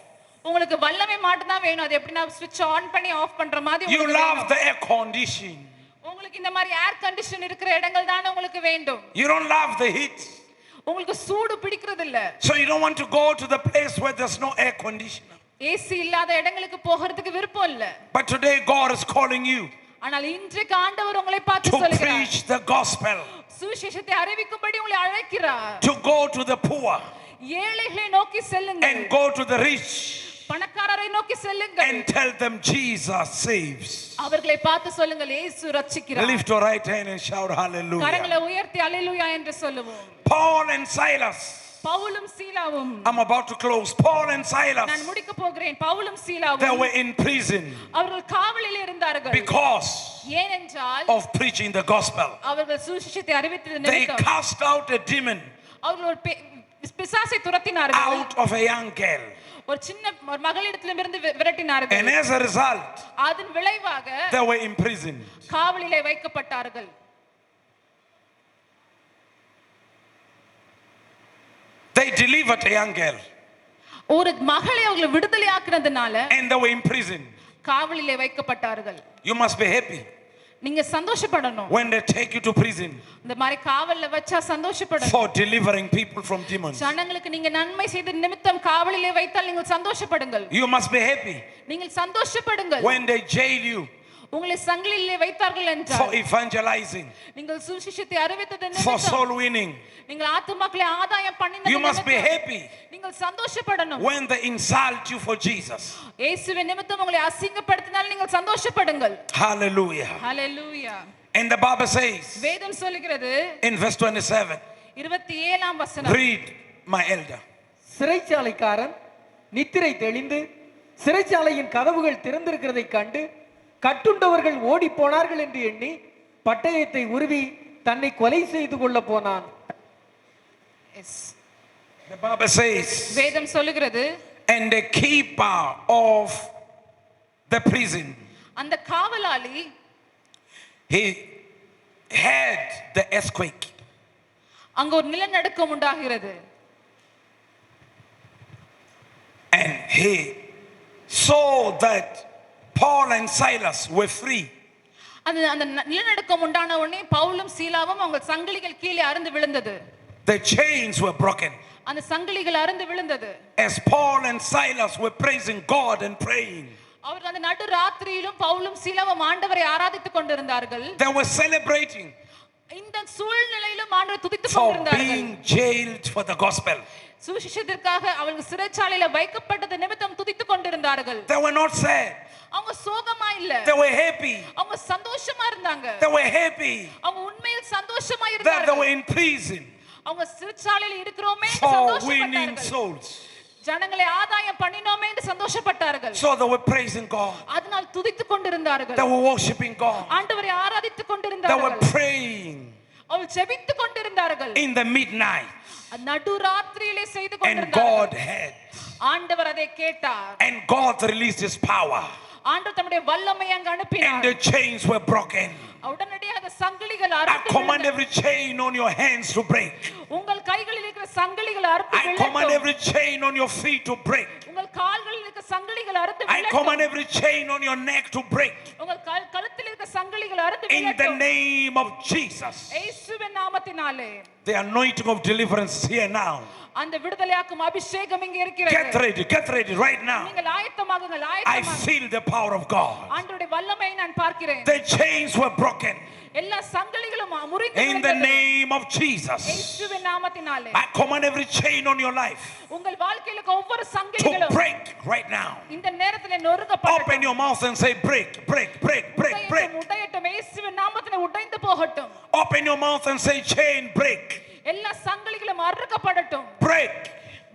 உங்களுக்கு வல்லமை மட்டும் தான் வேணும். அது எப்படினா ஸ்விட்ச் ஆன் பண்ணி ஆஃப் பண்ற மாதிரி You love the air condition. உங்களுக்கு இந்த மாதிரி ஏர் கண்டிஷன் இருக்கிற இடங்கள் தான் உங்களுக்கு வேண்டும். You don't love the heat. உங்களுக்கு சூடு பிடிக்கிறது இல்ல. So you don't want to go to the place where there's no air conditioner. AC இல்லாத இடங்களுக்கு போகிறதுக்கு விருப்பம் இல்ல. But today God is calling you ஆனால் இன்றைக்கு ஆண்டவர் உங்களை பார்த்து to சொல்கிறார். preach the gospel. சுவிசேஷத்தை அறிவிக்கும்படி உங்களை அழைக்கிறார். To go to the poor. ஏழைகளை நோக்கி செல்லுங்கள். And go to the rich. பணக்காரரை நோக்கி செல்லுங்கள். And tell them Jesus saves. அவர்களை பார்த்து சொல்லுங்கள் இயேசு ரட்சிக்கிறார். Lift your right hand and shout hallelujah. கரங்களை உயர்த்தி அல்லேலூயா என்று சொல்லுவோம். Paul and Silas. பவுலும் சீலாவும். I'm about to close. Paul and Silas. நான் முடிக்க போகிறேன். பவுலும் சீலாவும். They were in prison. அவர்கள் காவலில் இருந்தார்கள். Because ஏனென்றால் of preaching the gospel. அவர்கள் சுவிசேஷத்தை அறிவித்தது They நிமித்தம் cast out a demon அவர்கள் ஒரு பிசாசை துரத்தினார்கள். out of a young girl. ஒரு சின்ன ஒரு மகளிடத்திலிருந்து விரட்டினார்கள். And as a result, அதன் விளைவாக they were imprisoned. காவலிலே வைக்கப்பட்டார்கள். They delivered a young girl. ஒரு மகளை அவர்கள் விடுதலையாக்குனதுனால And they were imprisoned. காவலிலே வைக்கப்பட்டார்கள். You must be happy நீங்க சந்தோஷப்படணும். when they take you to prison இந்த மாதிரி காவல்ல வச்சா சந்தோஷப்படணும். for delivering people from demons. ஜனங்களுக்கு நீங்க நன்மை செய்த நிமித்தம் காவலிலே வைத்தால் நீங்கள் சந்தோஷப்படுங்கள். You must be happy நீங்கள் சந்தோஷப்படுங்கள். when they jail you உங்களை சங்கிலிலே வைத்தார்கள் for என்றால் evangelizing, நீங்கள் சுவிசேஷத்தை அறிவித்தது for நிமித்தம் soul winning. நீங்கள் ஆத்துமாக்களை ஆதாயம் பண்ணினது You must be நிமித்தம் happy நீங்கள் சந்தோஷப்படணும். when they insult you for Jesus. இயேசுவின் நிமித்தம் உங்களை அசிங்கப்படுத்தினால் நீங்கள் சந்தோஷப்படுங்கள். Hallelujah. Hallelujah. And the Bible says வேதம் சொல்கிறது in verse 27, 27ஆம் வசனம். read my elder. சிறைச்சாலைக்காரன் நித்திரை தெளிந்து சிறைச்சாலையின் கதவுகள் திறந்திருக்கிறதை கண்டு கட்டுண்டவர்கள் ஓடி போனார்கள் என்று எண்ணி பட்டயத்தை உருவி தன்னை கொலை செய்து கொள்ள போனான். The Bible says, வேதம் சொல்கிறது and the keeper of the prison, அந்த காவலாளி he had the earthquake. அங்க ஒரு நிலநடுக்கம் உண்டாகிறது. And he saw that Paul and Silas were free. அந்த அந்த நிலநடுக்கம் உண்டான உடனே பவுலும் சீலாவும் அவங்க சங்கிலிகள் கீழே அறுந்து விழுந்தது. The chains were broken. அந்த சங்கிலிகள் அறுந்து விழுந்தது. As Paul and Silas were praising God and praying, அவர்கள் அந்த நடு ராத்திரியிலும் பவுலும் சீலாவும் ஆண்டவரை ஆராதித்துக் கொண்டிருந்தார்கள். they were celebrating இந்த சூழ்நிலையிலும் ஆண்டவரை துதித்துக் for கொண்டிருந்தார்கள். being jailed for the gospel. சுவிசேஷத்திற்காக அவர்கள் சிறைச்சாலையில வைக்கப்பட்டது நிமித்தம் துதித்துக் கொண்டிருந்தார்கள். They were not sad. அவங்க சோகமா இல்ல. They were happy. அவங்க சந்தோஷமா இருந்தாங்க. They were happy அவங்க உண்மையில் சந்தோஷமா that they இருந்தார்கள். were in prison அவங்க சிறைச்சாலையில இருக்கிறோமே என்று for winning சந்தோஷப்பட்டார்கள். souls. ஜனங்களை ஆதாயம் பண்ணினோமே என்று சந்தோஷப்பட்டார்கள். So they were praising God. அதனால் துதித்துக் கொண்டிருந்தார்கள். They were worshiping God. ஆண்டவரை ஆராதித்துக் They கொண்டிருந்தார்கள். were praying அவர்கள் ஜெபித்துக் கொண்டிருந்தார்கள். in the midnight. நடு ராத்திரியிலே செய்து And God கொண்டிருந்தார்கள். heard. ஆண்டவர் அதை கேட்டார். And God released His power. ஆண்டவர் தம்முடைய வல்லமையை அங்கு And அனுப்பினார். the chains were broken. உடனடியாக சங்கிலிகள் I அறுந்து command விழுந்தது. every chain on your hands to break. உங்கள் கைகளில் இருக்கிற சங்கிலிகள் அறுந்து I command விழட்டும். every chain on your feet to break. உங்கள் கால்களில் இருக்கிற சங்கிலிகள் அறுந்து I command விழட்டும். every chain on your neck to break. உங்கள் கழுத்தில் இருக்கிற சங்கிலிகள் அறுந்து In the விழட்டும். name of Jesus. இயேசுவின் நாமத்தினாலே The anointing of deliverance is here now. அந்த விடுதலையாக்கும் அபிஷேகம் இங்கே Get இருக்கிறது. ready right now. நீங்கள் ஆயத்தமாகுங்கள், I ஆயத்தமாகுங்கள். feel the power of God. ஆண்டவருடைய வல்லமையை நான் பார்க்கிறேன். The chains were broken. எல்லா சங்கிலிகளும் முறிந்து In the விழுந்தது. name of Jesus. இயேசுவின் நாமத்தினாலே I command every chain on your life உங்கள் வாழ்க்கையில இருக்க ஒவ்வொரு to சங்கிலிகளும் break right now. இந்த நேரத்திலே Open நொறுக்கப்படட்டும். your mouth and say break, break, break, break, break. உடையட்டும். இயேசுவின் நாமத்திலே உடைந்து போகட்டும். Open your mouth and say chain break, எல்லா சங்கிலிகளும் அறுக்கப்படட்டும். break.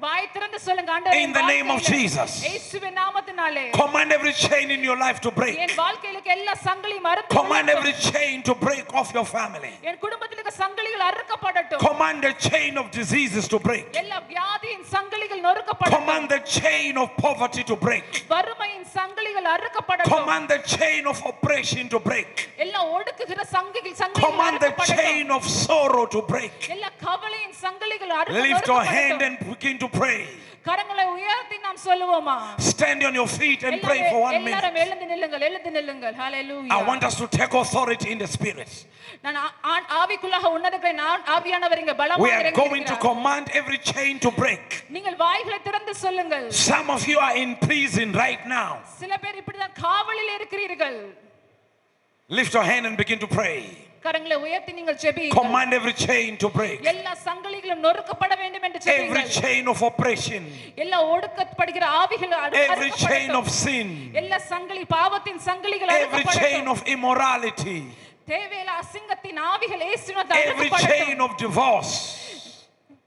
வாய் திறந்து சொல்லுங்க ஆண்டவரே. In the name of Jesus. இயேசுவின் நாமத்தினாலே Command every chain in your life to break. என் வாழ்க்கையில இருக்க எல்லா சங்கிலியும் அறுத்து Command விழட்டும். every chain to break off your family. என் குடும்பத்தில் இருக்க சங்கிலிகள் அறுக்கப்படட்டும். Command the chain of diseases to break. எல்லா வியாதியின் சங்கிலிகள் நொறுக்கப்படட்டும். Command the chain of poverty to break. வறுமையின் சங்கிலிகள் அறுக்கப்படட்டும். Command the chain of oppression to break. எல்லா ஒடுக்குகிற சங்கிலிகள் Command the அறுக்கப்படட்டும். chain of sorrow to break. எல்லா கவலையின் சங்கிலிகள் Lift your hand அறுக்கப்படட்டும். and begin to pray. கரங்களை உயர்த்தி நாம் சொல்லுவோமா? Stand on your feet and pray for 1 minute. எல்லாரும் எழுந்து நில்லுங்கள், எழுந்து நில்லுங்கள். ஹalleluya. I want us to take authority in the spirit. நான் ஆவிக்குள்ளாக உன்னதக்கிறேன். நான் ஆவியானவர் இங்க We பலமாக are இறங்கி going to இருக்கிறார். command every chain to break. நீங்கள் வாய்களை திறந்து சொல்லுங்கள். Some of you are in prison right now. சில பேர் இப்படிதான் காவலில் இருக்கிறீர்கள். Lift your hand and begin to pray. கரங்களை உயர்த்தி நீங்கள் ஜெபியுங்கள். Command every chain to break. எல்லா சங்கிலிகளும் நொறுக்கப்பட வேண்டும் என்று Every ஜெபியுங்கள். chain of oppression. எல்லா ஒடுக்கப்படுகிற ஆவிகள் Every chain of sin. எல்லா சங்கிலி பாவத்தின் சங்கிலிகள் Every chain of immorality. தேவையில்ல அசிங்கத்தின் ஆவிகள் இயேசுவின் Every chain of divorce.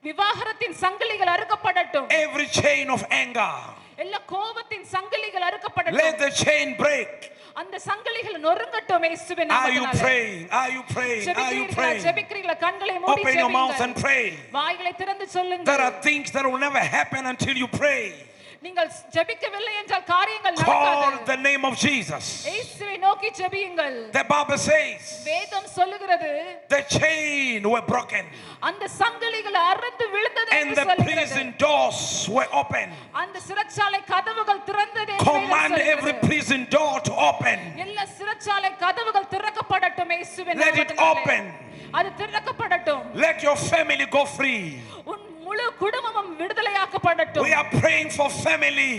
விவாகரத்தின் சங்கிலிகள் அறுக்கப்படட்டும். Every chain of anger. எல்லா கோபத்தின் சங்கிலிகள் Let அறுக்கப்படட்டும். the chain break. அந்த சங்கிலிகள் நொறுங்கட்டும் இயேசுவின் Are you நாமத்தினாலே. praying? Are you praying? Are you ஜெபிக்கிறீர்களா? praying? ஜெபிக்கிறீர்களா? கண்களை மூடி Open your mouth and ஜெபியுங்கள். pray. வாய்களை திறந்து There சொல்லுங்கள். are things that will never happen until you pray. நீங்கள் ஜெபிக்கவில்லை என்றால் காரியங்கள் Call நடக்காது. the name of Jesus. இயேசுவை நோக்கி ஜெபியுங்கள். The Bible says வேதம் சொல்லுகிறது the chain were broken அந்த சங்கிலிகள் அறுந்து விழுந்தது and என்று the சொல்லுகிறது. prison doors were open. அந்த சிறைச்சாலை கதவுகள் திறந்தது என்று Command வேதம் every சொல்லுகிறது. prison door to open. எல்லா சிறைச்சாலை கதவுகள் திறக்கப்படட்டும் இயேசுவின் Let it நாமத்தினாலே. open. அது திறக்கப்படட்டும். Let your family go free. உன் முழு குடும்பமும் விடுதலையாக்கப்படட்டும். We are praying for family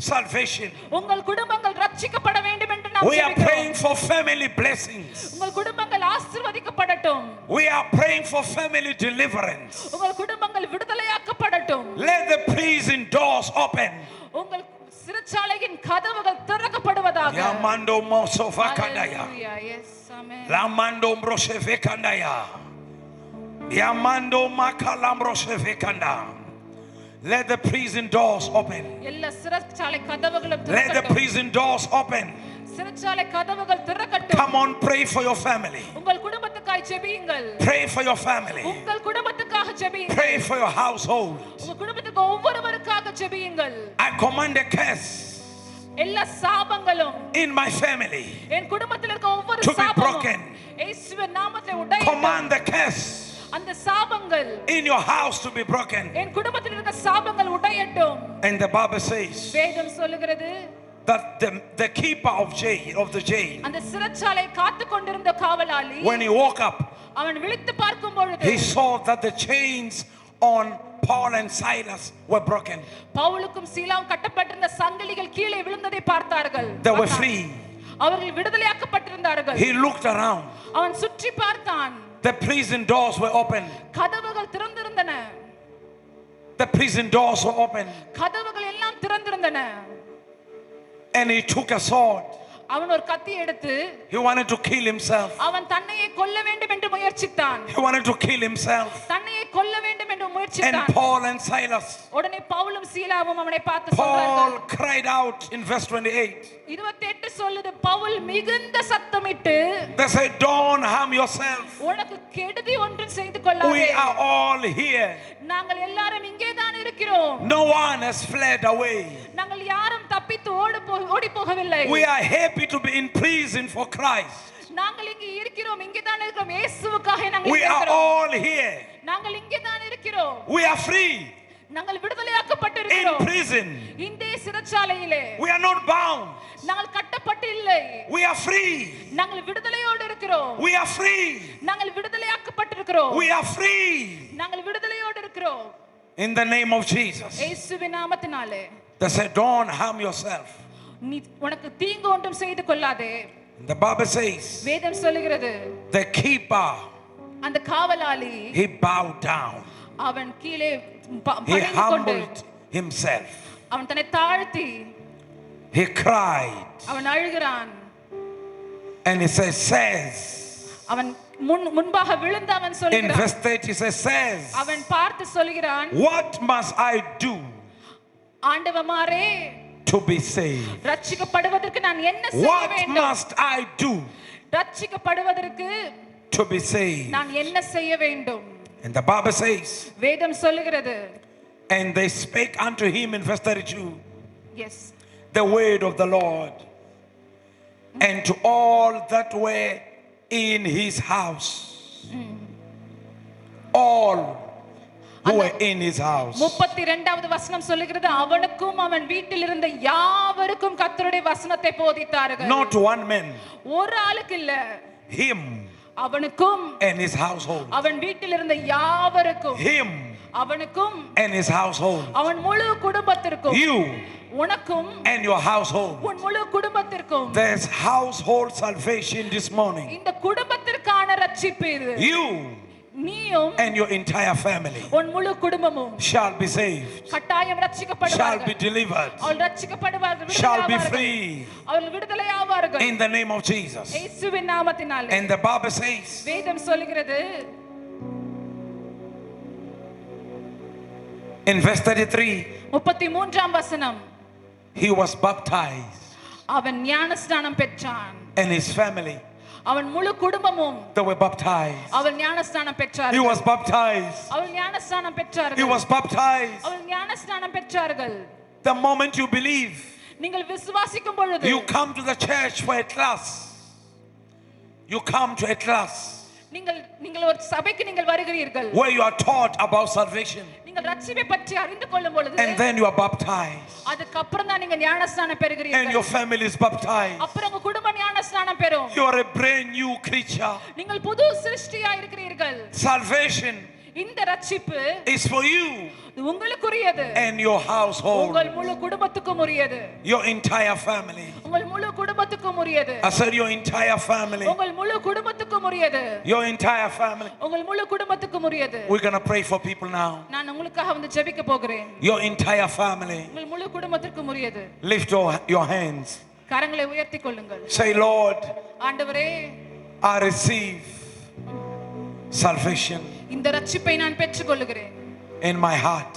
salvation. உங்கள் குடும்பங்கள் ரட்சிக்கப்பட வேண்டும் என்று நாம் We are ஜெபிக்கிறோம். praying for family blessings. உங்கள் குடும்பங்கள் ஆசீர்வதிக்கப்படட்டும். We are praying for family deliverance. உங்கள் குடும்பங்கள் விடுதலையாக்கப்படட்டும். Let the prison doors open. உங்கள் சிறைச்சாலையின் கதவுகள் திறக்கப்படுவதாக. Yamando mosofa kandaya. Hallelujah. Yes, amen. Lamando mbroshefe kandaya. Yamando makalambrosheve kanda. Let the prison doors open. எல்லா சிறைச்சாலை கதவுகளும் Let the திறக்கட்டும். prison doors open. சிறைச்சாலை கதவுகள் திறக்கட்டும். Come on, pray for your family. உங்கள் குடும்பத்துக்காக ஜெபியுங்கள். Pray for your family. உங்கள் குடும்பத்துக்காக ஜெபியுங்கள். Pray for your household. உங்கள் குடும்பத்துக்கு ஒவ்வொருவருக்காக ஜெபியுங்கள். I command a curse எல்லா சாபங்களும் in my family என் குடும்பத்தில் இருக்க ஒவ்வொரு to be சாபமும் broken. இயேசுவின் நாமத்தில் உடையட்டும். Command the curse அந்த சாபங்கள் in your house to be broken. என் குடும்பத்தில் இருக்க சாபங்கள் உடையட்டும். And the Bible says வேதம் சொல்லுகிறது that the keeper of the jail, அந்த சிறைச்சாலை காத்து கொண்டிருந்த காவலாளி when he woke up, அவன் விழித்து பார்க்கும் பொழுது he saw that the chains on Paul and Silas were broken. பவுலுக்கும் சீலாவும் கட்டப்பட்டிருந்த சங்கிலிகள் கீழே விழுந்ததை பார்த்தார்கள். They were free. அவர்கள் விடுதலையாக்கப்பட்டிருந்தார்கள். He looked around. அவன் சுற்றி பார்த்தான். The prison doors were open. கதவுகள் திறந்திருந்தன. The prison doors were open. கதவுகள் எல்லாம் திறந்திருந்தன. And he took a sword. அவன் ஒரு கத்தி எடுத்து He wanted to kill himself. அவன் தன்னையே கொல்ல வேண்டும் என்று முயற்சித்தான். He wanted to kill himself. தன்னையே கொல்ல வேண்டும் என்று And முயற்சித்தான். Paul and Silas. உடனே பவுலும் சீலாவும் அவனை பார்த்து Paul சொல்றார்கள். cried out in verse 28. 28 சொல்லுது, பவுல் மிகுந்த சத்தமிட்டு They said, don't harm yourself. உனக்கு கெடுதி ஒன்றும் செய்து We கொள்ளாதே. are all here. நாங்கள் எல்லாரும் இங்கே தான் இருக்கிறோம். No one has fled away. நாங்கள் யாரும் தப்பித்து ஓடி போகவில்லை. We are happy to be in prison for Christ. நாங்கள் இங்கே இருக்கிறோம், இங்கே தான் இருக்கிறோம். இயேசுவுக்காக நாங்கள் We இங்கே are இருக்கிறோம். all here. நாங்கள் இங்கே தான் இருக்கிறோம். We are free நாங்கள் in விடுதலையாக்கப்பட்டிருக்கிறோம். prison. இந்த சிறைச்சாலையிலே We are not bound. நாங்கள் கட்டப்பட்டு இல்லை. We are free. நாங்கள் விடுதலையோடு இருக்கிறோம். We are free. நாங்கள் விடுதலையாக்கப்பட்டிருக்கிறோம். We are free. நாங்கள் விடுதலையோடு இருக்கிறோம். In the name of Jesus. இயேசுவின் நாமத்தினாலே They said, don't harm yourself. நீ உனக்கு தீங்கு ஒன்றும் செய்து கொள்ளாதே. The Bible says, வேதம் சொல்லுகிறது, the keeper, அந்த காவலாளி he bowed down. அவன் கீழே He பணிந்து கொண்டு humbled himself. அவன் தன்னை தாழ்த்தி He cried. அவன் அழுகிறான். And he says, அவன் முன்பாக விழுந்து அவன் in சொல்கிறான். verse 30 says, அவன் பார்த்து சொல்கிறான், what must I do ஆண்டவமாரே to be saved? ரட்சிக்கப்படுவதற்கு நான் என்ன செய்ய What வேண்டும்? must I do ரட்சிக்கப்படுவதற்கு to be saved? நான் என்ன செய்ய வேண்டும்? And the Bible says, வேதம் சொல்லுகிறது, and they spake unto him in verse 32, yes, the word of the Lord, and to all that were in his house, all who were in his house. 32வது வசனம் சொல்லுகிறது, அவனுக்கும் அவன் வீட்டில் இருந்த யாவருக்கும் கர்த்தருடைய வசனத்தை போதித்தார்கள். Not one man, ஒரு ஆளுக்கு இல்ல, him அவனுக்கும் and his household, அவன் வீட்டில் இருந்த யாவருக்கும், him அவனுக்கும் and his household, அவன் முழு குடும்பத்திற்கும், you உனக்கும் and your household. உன் முழு குடும்பத்திற்கும் There's household salvation this morning. இந்த குடும்பத்திற்கான ரட்சிப்பு இது. You நீயும் and your entire family உன் முழு குடும்பமும் shall be saved, கட்டாயம் shall be ரட்சிக்கப்படுவார்கள். delivered, அவர்கள் ரட்சிக்கப்படுவார்கள், shall be விடுதலையாவார்கள். free அவர்கள் விடுதலையாவார்கள் in the name of Jesus. இயேசுவின் நாமத்தினாலே. And the Bible says, வேதம் சொல்லுகிறது, in verse 33, 33ஆம் வசனம், he was baptized அவன் ஞானஸ்நானம் பெற்றான். and his family, அவன் முழு குடும்பமும் they were baptized. அவள் ஞானஸ்நானம் He பெற்றார்கள். was baptized. அவள் ஞானஸ்நானம் He பெற்றார்கள். was baptized. அவள் ஞானஸ்நானம் பெற்றார்கள். The moment you believe, நீங்கள் விசுவாசிக்கும் பொழுது you come to the church for a class. You come to a class நீங்கள் ஒரு சபைக்கு நீங்கள் வருகிறீர்கள். where you are taught about salvation, நீங்கள் ரட்சிப்பை பற்றி அறிந்து கொள்ளும் பொழுது and then you are baptized, அதுக்கு அப்புறம் தான் நீங்கள் ஞானஸ்நானம் and பெறுகிறீர்கள். your family is baptized. அப்புறம் உங்க குடும்பம் ஞானஸ்நானம் பெறும். You are a brand new creature. நீங்கள் புது சிருஷ்டியா இருக்கிறீர்கள். Salvation இந்த ரட்சிப்பு is for you உங்களுக்குரியது. and your household, உங்கள் முழு குடும்பத்துக்கும் உரியது. your entire family. உங்கள் முழு குடும்பத்துக்கும் உரியது. I said your entire family. உங்கள் முழு குடும்பத்துக்கும் உரியது. Your entire family. உங்கள் முழு குடும்பத்துக்கும் உரியது. We're going to pray for people now. நான் உங்களுக்காக வந்து ஜெபிக்க போகிறேன். Your entire family. உங்கள் முழு குடும்பத்திற்கும் உரியது. Lift your hands. கரங்களை உயர்த்திக் கொள்ளுங்கள். Say, Lord, ஆண்டவரே, I receive salvation இந்த ரட்சிப்பை நான் பெற்றுக்கொள்கிறேன். in my heart.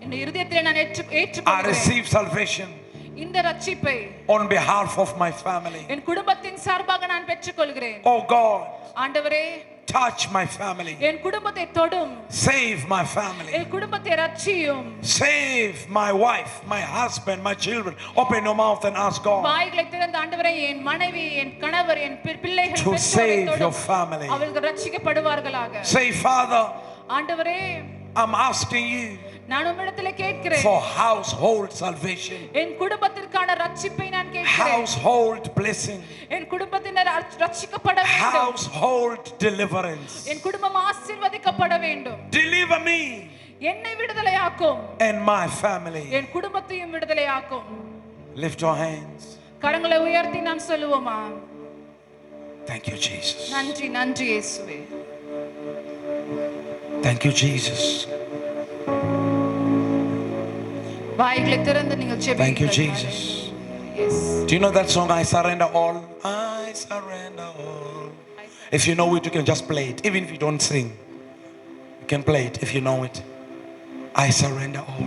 என் இருதயத்திலே நான் I ஏற்றுக்கொள்கிறேன். receive salvation இந்த ரட்சிப்பை on behalf of my family. என் குடும்பத்தின் சார்பாக நான் பெற்றுக்கொள்கிறேன். Oh God, ஆண்டவரே, touch my family. என் குடும்பத்தை தொடும், Save my family. என் குடும்பத்தை ரட்சியும். Save my wife, my husband, my children. Open your mouth and ask God வாய்களை திறந்து ஆண்டவரே என் மனைவி, என் கணவர், என் பிள்ளைகள், to பெற்றோரை save your தொடும். family. அவர்கள் ரட்சிக்கப்படுவார்களாக. Say, Father, ஆண்டவரே, I'm asking you நான் உம்மிடத்திலே கேட்கிறேன். for household salvation, என் குடும்பத்திற்கான ரட்சிப்பை நான் கேட்கிறேன். household blessing, என் குடும்பத்தினர் ரட்சிக்கப்பட வேண்டும். household deliverance. என் குடும்பம் ஆசீர்வதிக்கப்பட வேண்டும். Deliver me என்னை விடுதலையாக்கும், and my family. என் குடும்பத்தையும் விடுதலையாக்கும். Lift your hands. கரங்களை உயர்த்தி நாம் சொல்லுவோமா? Thank you, Jesus. நன்றி, நன்றி இயேசுவே. Thank you, Jesus. வாய்களை திறந்து நீங்கள் ஜெபியுங்கள். Thank you, Jesus. Yes. Do you know that song, I surrender all? I surrender all. If you know it, you can just play it. Even if you don't sing, you can play it if you know it. I surrender all.